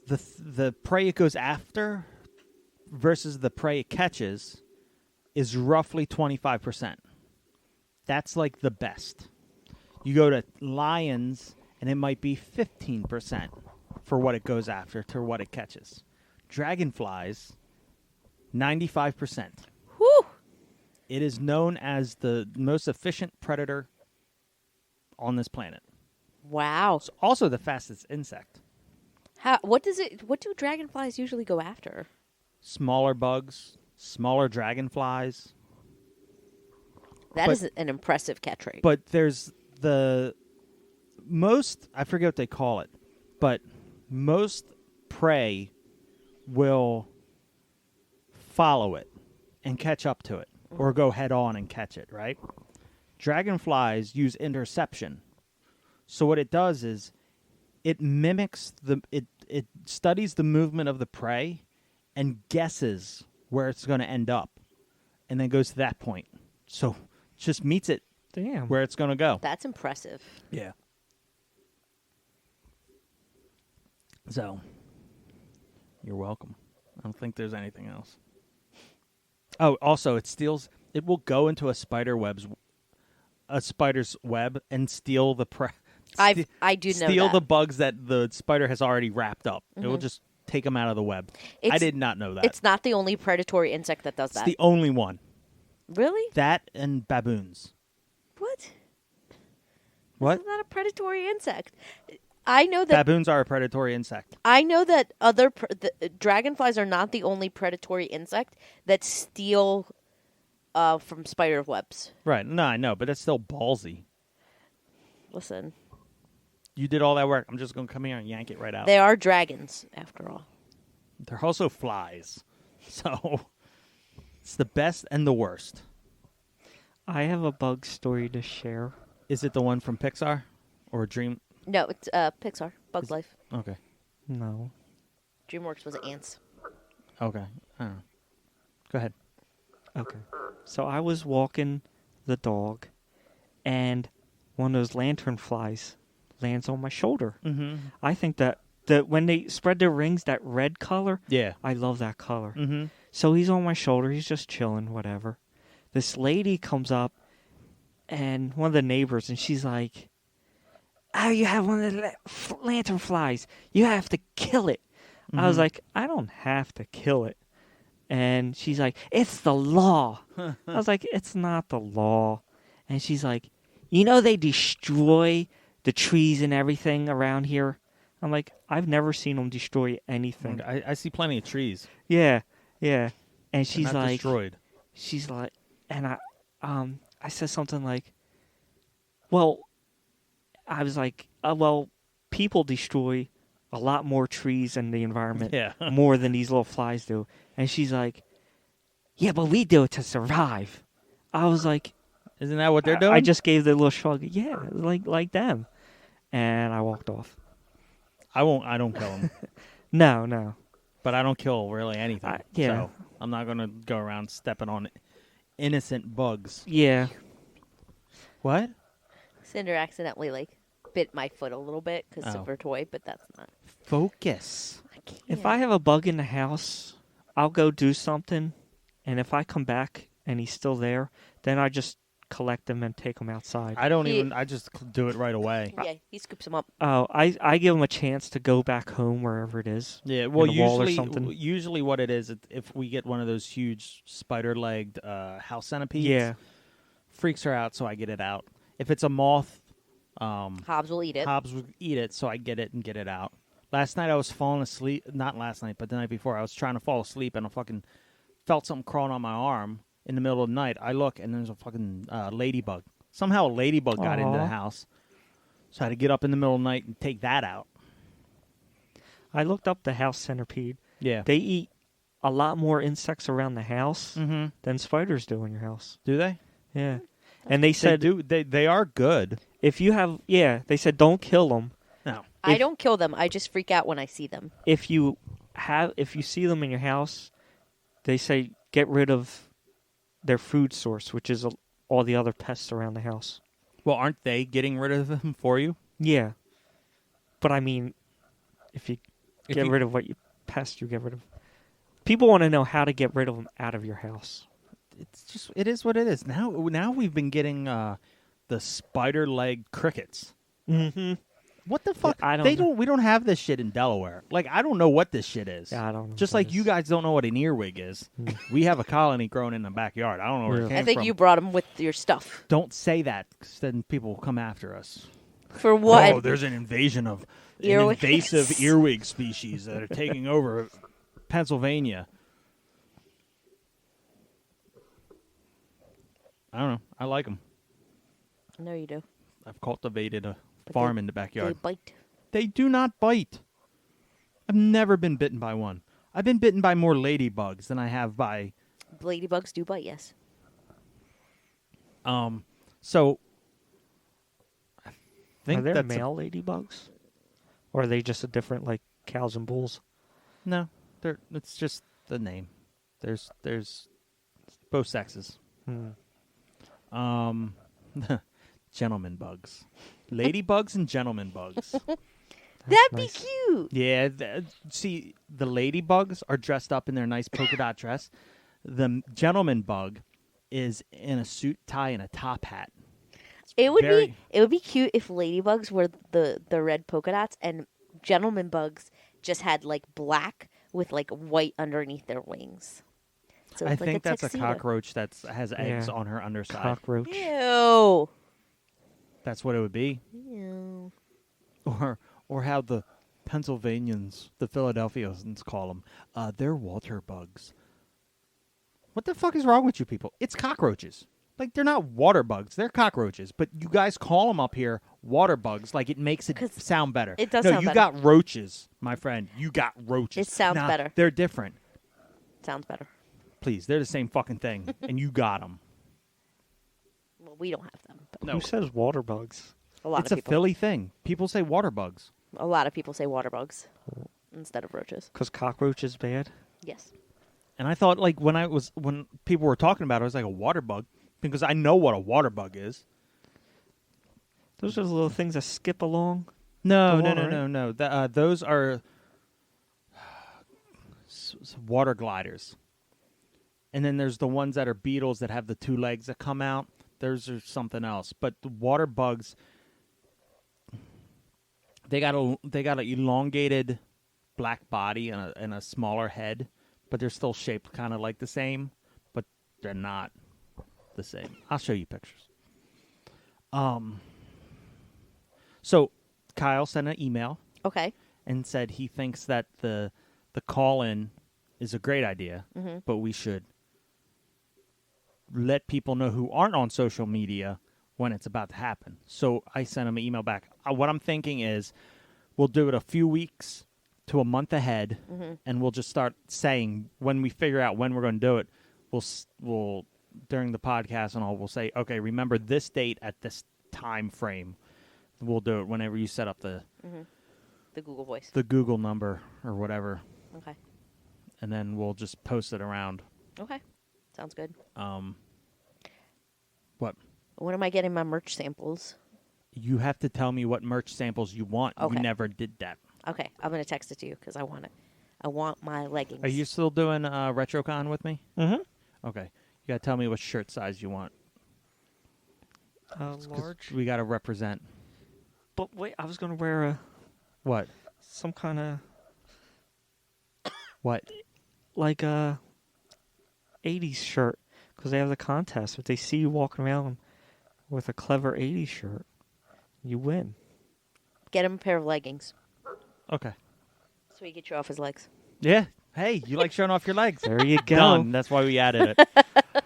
The prey it goes after versus the prey it catches is roughly 25%. That's like the best. You go to lions, and it might be 15% for what it goes after to what it catches. Dragonflies, 95%.
Whew.
It is known as the most efficient predator on this planet.
Wow.
It's also the fastest insect.
What do dragonflies usually go after?
Smaller bugs, smaller dragonflies.
That is an impressive catch rate.
But there's I forget what they call it, but most prey will follow it and catch up to it or go head on and catch it, right? Dragonflies use interception. So what it does is it mimics it studies the movement of the prey and guesses where it's going to end up and then goes to that point. So just meets it
Damn.
where it's going to go.
That's impressive.
Yeah. So, you're welcome. I don't think there's anything else. Oh, also, it steals It will go into a spider's web and steal the
I do know
steal
that.
the bugs that the spider has already wrapped up. It will just take them out of the web. I did not know that.
It's not the only predatory insect that does
It's
that.
the only one.
Really?
That and baboons.
What?
What?
It's not a predatory insect. I know that.
Baboons are a predatory insect.
I know that dragonflies are not the only predatory insect that steal from spider webs.
Right. No, I know, but that's still ballsy.
Listen,
You did all that work. I'm just going to come here and yank it right out.
they are dragons after all.
They're also flies. So it's the best and the worst.
I have a bug story to share.
Is it the one from Pixar or Dream?
No, it's Pixar. Bug's Life.
Okay.
No.
DreamWorks was ants.
Okay. I don't know. Go ahead.
Okay. So I was walking the dog, and one of those lantern flies lands on my shoulder.
Mm-hmm.
I think that when they spread their wings, that red color,
Yeah.
I love that color.
Mm-hmm.
So he's on my shoulder. He's just chilling, whatever. This lady comes up, and one of the neighbors, and she's like, "Oh, you have one of the lantern flies. You have to kill it." I was like, "I don't have to kill it." And she's like, "It's the law." I was like, "It's not the law." And she's like, "You know they destroy the trees and everything around here?" I'm like, "I've never seen them destroy anything."
I see plenty of trees.
Yeah, yeah. And
They're
she's
not
like,
destroyed.
she's like, and I said something like, well, I was like, well, people destroy a lot more trees in the environment
Yeah.
more than these little flies do. And she's like, yeah, but we do it to survive. I was like,
Isn't that what they're doing?
I just gave the little shrug. Yeah, like them. And I walked off.
I don't kill them.
No.
But I don't kill really anything.
Yeah.
So I'm not going to go around stepping on innocent bugs.
Yeah.
What?
Cinder accidentally bit my foot a little bit because
Oh.
of her toy, but that's not.
Focus.
I can't.
If I have a bug in the house, I'll go do something. And if I come back and he's still there, then I just collect them and take them outside.
I just do it right away.
Yeah, he scoops them up.
Oh, I give them a chance to go back home wherever it is.
Yeah, well,
in a wall or something.
usually what it is, if we get one of those huge spider-legged house centipedes,
Yeah.
freaks her out, so I get it out. If it's a moth,
Hobbs will eat it.
Hobbs would eat it, so I get it and get it out. Last night I was falling asleep. Not last night, but the night before. I was trying to fall asleep, and I fucking felt something crawling on my arm in the middle of the night. I look, and there's a fucking ladybug. Somehow a ladybug got into the
Aw.
house. So I had to get up in the middle of the night and take that out.
I looked up the house centipede.
Yeah.
They eat a lot more insects around the house
Mm-hmm.
than spiders do in your house.
Do they?
Yeah. And they
They
said
do. They are good.
if you have, they said don't kill them.
No.
I
if-
don't kill them. I just freak out when I see them.
If you see them in your house, they say get rid of their food source, which is all the other pests around the house.
Well, aren't they getting rid of them for you?
Yeah. But I mean, if you
If
get
you-
rid of what you pest, you get rid of. People want to know how to get rid of them out of your house.
It is what it is. Now we've been getting the spider leg crickets.
Mm-hmm.
What the fuck?
I don't know.
We don't have this shit in Delaware. Like, I don't know what this shit is.
Yeah, I don't know
Just
what
like
it
you
is.
guys don't know what an earwig is. We have a colony growing in the backyard. I don't know where
Yeah.
it came
I think
from.
you brought them with your stuff.
Don't say that, 'cause then people will come after us.
For what?
Oh, there's an invasion of an
Earwigs.
invasive earwig species that are taking over Pennsylvania. I don't know. I like them.
No, you do.
I've cultivated a
But
farm
they-
in the
They
backyard.
bite.
They do not bite. I've never been bitten by one. I've been bitten by more ladybugs than I have by.
Ladybugs do bite, yes.
So I
Are
think
there
that's
male ladybugs? Or are they just a different, like, cows and bulls?
no. It's just the name. There's both sexes.
Hmm.
Gentleman bugs, ladybugs, and gentleman bugs.
That'd
nice.
be cute.
Yeah. See, the ladybugs are dressed up in their nice polka dot dress. The gentleman bug is in a suit, tie, and a top hat.
It would
very-
be cute if ladybugs were the red polka dots and gentleman bugs just had like black with like white underneath their wings. So
I
it's like
think that's
tuxedo.
a cockroach that has eggs
Yeah.
on her underside.
Cockroach.
Ew.
That's what it would be.
Ew.
Or how the Pennsylvanians, the Philadelphians call them. They're water bugs. What the fuck is wrong with you people? It's cockroaches. Like, they're not water bugs. They're cockroaches. But you guys call them up here water bugs like it makes it
'Cause
sound better.
it does
no,
sound
you
better.
got roaches, my friend. You got roaches.
It sounds
Nah,
better.
They're different.
Sounds better.
Please, they're the same fucking thing. And you got them.
Well, we don't have them. But
No,
Who says water bugs?
a lot
it's
of
a
people.
Philly thing. People say water bugs.
A lot of people say water bugs instead of roaches.
Because cockroach is bad?
Yes.
And I thought, like, when people were talking about it, I was like, a water bug? Because I know what a water bug is.
Those are the little things that skip along.
No,
The
no,
water,
no, no, no. Those are water gliders. And then there's the ones that are beetles that have the two legs that come out. Those are something else. But the water bugs, they got an elongated black body and a smaller head, but they're still shaped kind of like the same, but they're not the same. I'll show you pictures. So Kyle sent an email
Okay.
and said he thinks that the call-in is a great idea,
Mm-hmm.
but we should let people know who aren't on social media when it's about to happen. So I sent him an email back. What I'm thinking is we'll do it a few weeks to a month ahead, and we'll just start saying when we figure out when we're going to do it, we'll during the podcast and all, we'll say, okay, remember this date at this time frame. We'll do it whenever you set up the
Google Voice.
the Google number or whatever,
Okay.
and then we'll just post it around.
Okay. Sounds good.
What?
When am I getting my merch samples?
You have to tell me what merch samples you want.
Okay.
You never did that.
Okay. I'm going to text it to you because I want it. I want my leggings.
Are you still doing RetroCon with me?
Mm-hmm.
Okay. You got to tell me what shirt size you want. 'Cause
Large.
we got to represent.
But wait, I was going to wear
What?
some kind of,
What?
like a 80s shirt. Because they have the contest. If they see you walking around with a clever 80s shirt, you win.
Get him a pair of leggings
Okay.
so he can show off his legs.
Yeah. Hey, you like showing off your legs.
There you go.
Done. That's why we added it.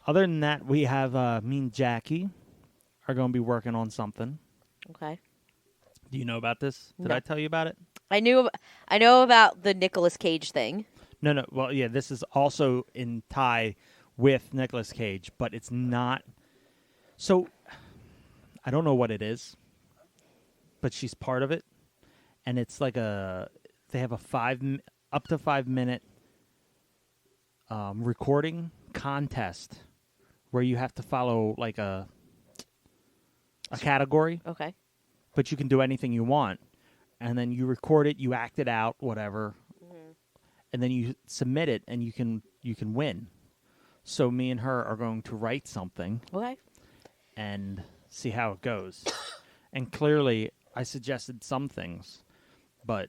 Other than that, we have me and Jackie are going to be working on something.
Okay.
Do you know about this? Did
No.
I tell you about it?
I know about the Nicolas Cage thing.
No. Well, yeah, this is also in tie with Nicolas Cage, but it's not. So, I don't know what it is, but she's part of it, and it's like they have a up to 5 minute recording contest where you have to follow like a category,
Okay.
but you can do anything you want, and then you record it, you act it out, whatever, and then you submit it, and you can win. So me and her are going to write something
Okay.
and see how it goes. And clearly, I suggested some things, but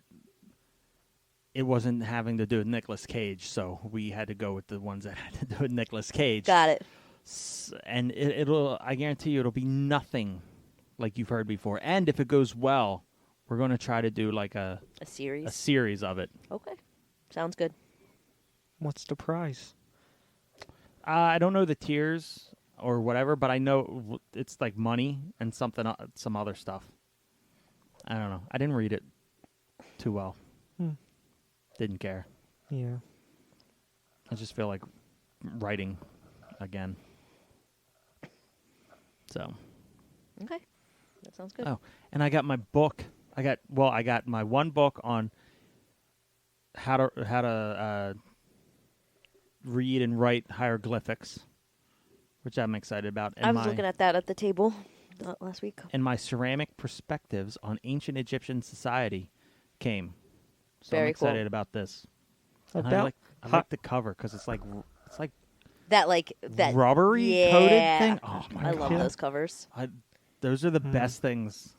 it wasn't having to do with Nicolas Cage, so we had to go with the ones that had to do with Nicolas Cage.
Got it.
And it'll, I guarantee you, it'll be nothing like you've heard before. And if it goes well, we're going to try to do like a
A series.
series of it.
Okay. Sounds good.
What's the prize?
I don't know the tiers or whatever, but I know it's like money and some other stuff. I don't know. I didn't read it too well. Didn't care.
Yeah.
I just feel like writing again. So.
Okay. That sounds good.
Oh, and I got my book. I got my one book on how to read and write hieroglyphics, which I'm excited about. And
I was looking at that at the table last week.
and my ceramic perspectives on ancient Egyptian society came. So
Very
I'm excited
cool.
about this. And I
About
like the cover because it's like
that like that
rubbery
yeah.
coated thing. Oh my
I
god,
love those covers.
those are the best things.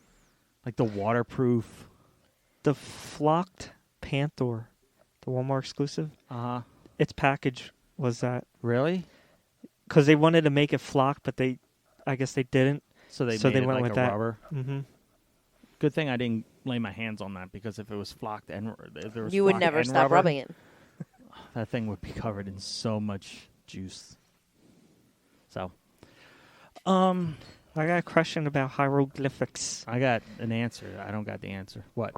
Like the waterproof.
The flocked Panther, the Walmart exclusive. Its package was that
Really?
because they wanted to make it flock, but I guess they didn't.
So they
So
made
they
it
went
like
with
a
that.
rubber.
Mm-hmm.
Good thing I didn't lay my hands on that because if it was flocked and if there was
You would
flock
never
and
stop
rubber,
rubbing it.
that thing would be covered in so much juice. So,
I got a question about hieroglyphics.
I got an answer. I don't got the answer. What?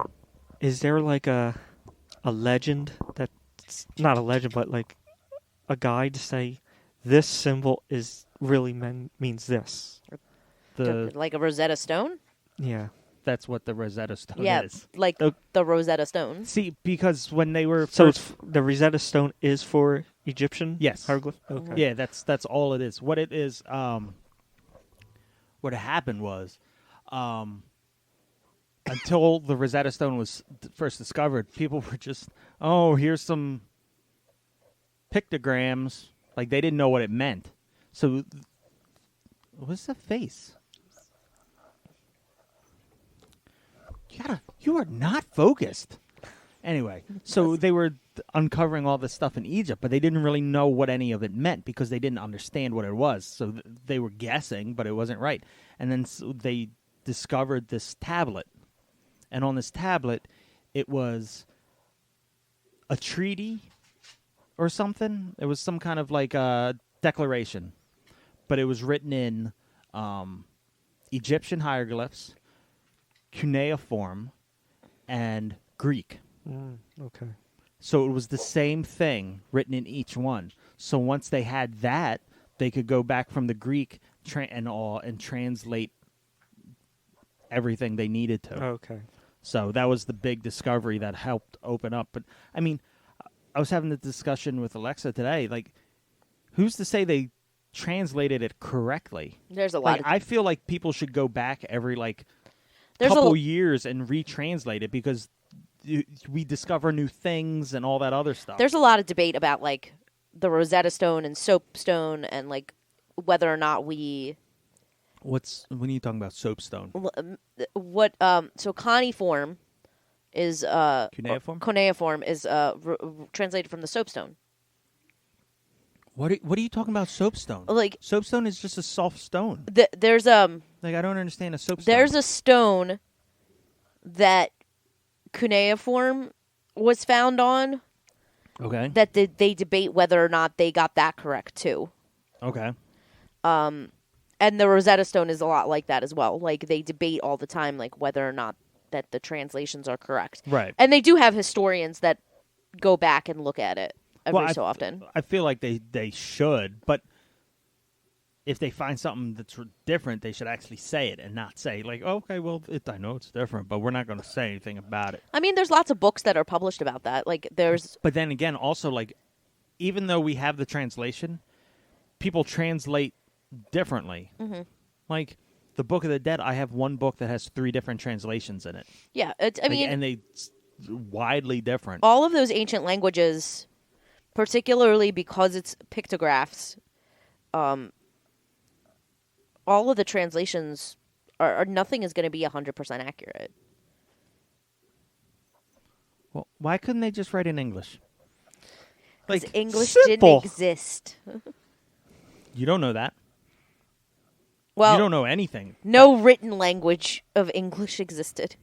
Is there like a legend that's not a legend, but like a guide to say this symbol is really means this?
Like a Rosetta Stone?
Yeah.
That's what the Rosetta Stone
Yeah,
is.
like the Rosetta Stone.
See, because when they were
So
first,
the Rosetta Stone is for Egyptian
Yes.
hieroglyphs? Okay.
yeah, that's all it is. What it is, what happened was, until the Rosetta Stone was first discovered, people were just, oh, here's some pictograms. Like they didn't know what it meant. So, what's the face? You are not focused. Anyway, so they were uncovering all this stuff in Egypt, but they didn't really know what any of it meant because they didn't understand what it was. So they were guessing, but it wasn't right. And then they discovered this tablet. And on this tablet, it was a treaty or something. It was some kind of like a declaration. But it was written in Egyptian hieroglyphs, cuneiform, and Greek.
Okay.
So it was the same thing written in each one. So once they had that, they could go back from the Greek and translate everything they needed to.
Okay.
So that was the big discovery that helped open up. But I mean, I was having the discussion with Alexa today. Like, who's to say they translated it correctly?
There's a lot.
Like, I feel like people should go back every
There's
couple years and retranslate it because we discover new things and all that other stuff.
There's a lot of debate about like the Rosetta Stone and soapstone and like whether or not we
When are you talking about soapstone?
what so cuneiform is cuneiform is translated from the soapstone.
What are you talking about? Soapstone?
Like
Soapstone is just a soft stone.
there's
Like I don't understand a soapstone.
there's a stone that cuneiform was found on
Okay.
that they debate whether or not they got that correct too.
Okay.
And the Rosetta Stone is a lot like that as well. Like they debate all the time like whether or not that the translations are correct.
Right.
And they do have historians that go back and look at it every so often.
I feel like they should, but if they find something that's different, they should actually say it and not say like, oh, okay, well, I know it's different, but we're not going to say anything about it.
I mean, there's lots of books that are published about that. Like there's
But then again, also like, even though we have the translation, people translate differently.
Mm-hmm.
Like the Book of the Dead, I have one book that has 3 different translations in it.
yeah, I mean,
and they widely different.
all of those ancient languages, particularly because it's pictographs, all of the translations are nothing is going to be 100% accurate.
Well, why couldn't they just write in English?
Because
Like,
English
simple.
didn't exist.
You don't know that.
Well,
You don't know anything.
no written language of English existed.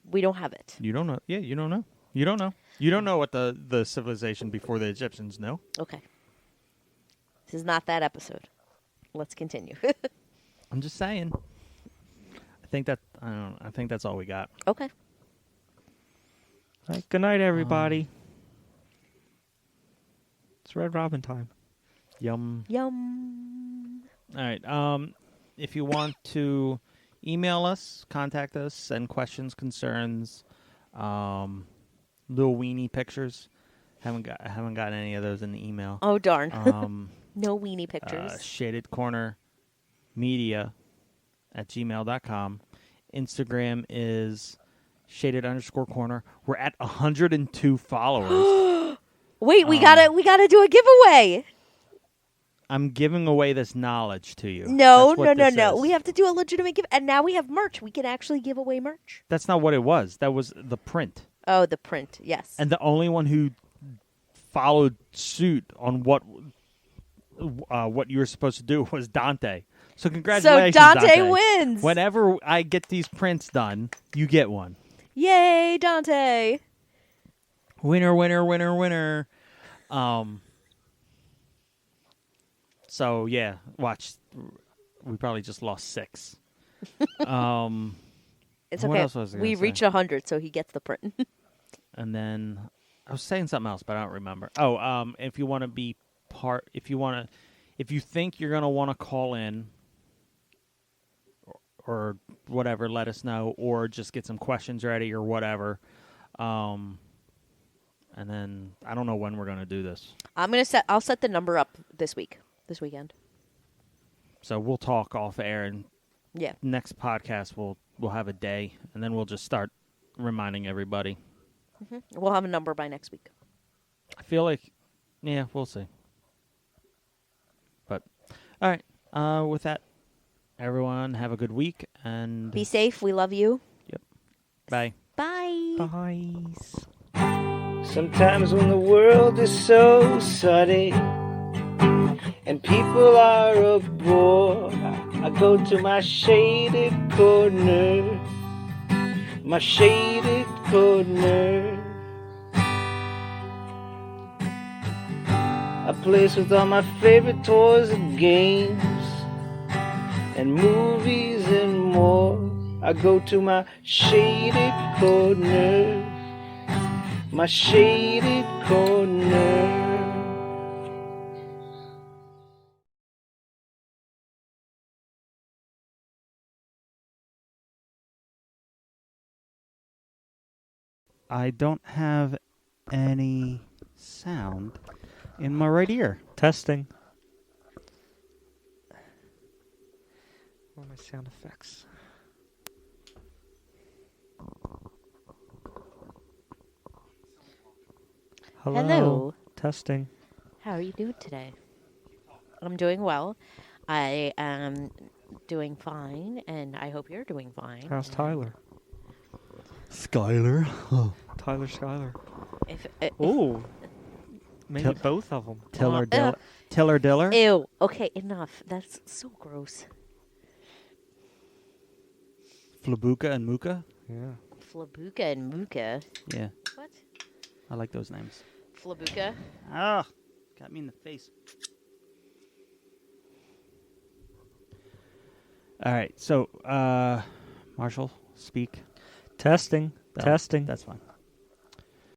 We don't have it.
You don't know. Yeah, you don't know. You don't know. You don't know what the civilization before the Egyptians know.
Okay. This is not that episode. Let's continue.
I'm just saying. I think that's all we got.
Okay.
All right, good night, everybody. It's Red Robin time.
Yum.
Yum.
All right. If you want to email us, contact us, send questions, concerns, little weenie pictures. Haven't got any of those in the email.
Oh, darn. No weenie pictures.
shadedcornermedia@gmail.com. Instagram is shaded_corner. We're at 102 followers.
Wait, we gotta do a giveaway.
I'm giving away this knowledge to you.
No,
That's what this
no.
is.
We have to do a legitimate give, and now we have merch. We can actually give away merch.
That's not what it was. That was the print.
Oh, the print, yes.
And the only one who followed suit on what you were supposed to do was Dante. So congratulations,
So Dante wins.
Whenever I get these prints done, you get one.
Yay, Dante!
Winner, winner, winner, winner. So yeah, watch. We probably just lost 6.
It's
What
okay.
else was I gonna
We
say?
reached 100, so he gets the print.
And then I was saying something else, but I don't remember. Oh, if you want to be if you think you're gonna want to call in or whatever, let us know, or just get some questions ready or whatever. And then I don't know when we're gonna do this,
I'll set the number up this weekend.
so we'll talk off air, and
Yeah.
next podcast we'll have a day, and then we'll just start reminding everybody.
We'll have a number by next week.
I feel like, yeah, we'll see. But all right, with that, everyone have a good week and
Be safe. We love you.
bye.
Bye.
Bye.
Sometimes when the world is so sunny and people are a bore, I go to my shaded corner, my shaded corner. A place with all my favorite toys and games and movies and more. I go to my shaded corner, my shaded corner.
I don't have any sound in my right ear.
Testing. What are my sound effects?
Hello.
Testing.
How are you doing today? I'm doing well. I am doing fine, and I hope you're doing fine.
How's Tyler?
Skylar.
Tyler Schuyler.
If,
Ooh. Maybe
Tell-
both of them.
Tiller
Ugh.
Tiller Diller.
Ew. Okay, enough. That's so gross.
Flabuka and Muka.
Yeah.
Flabuka and Muka.
Yeah,
What?
I like those names.
Flabuka.
Ah, got me in the face. All right, so Marshall, speak.
Testing.
No,
Testing.
That's fine.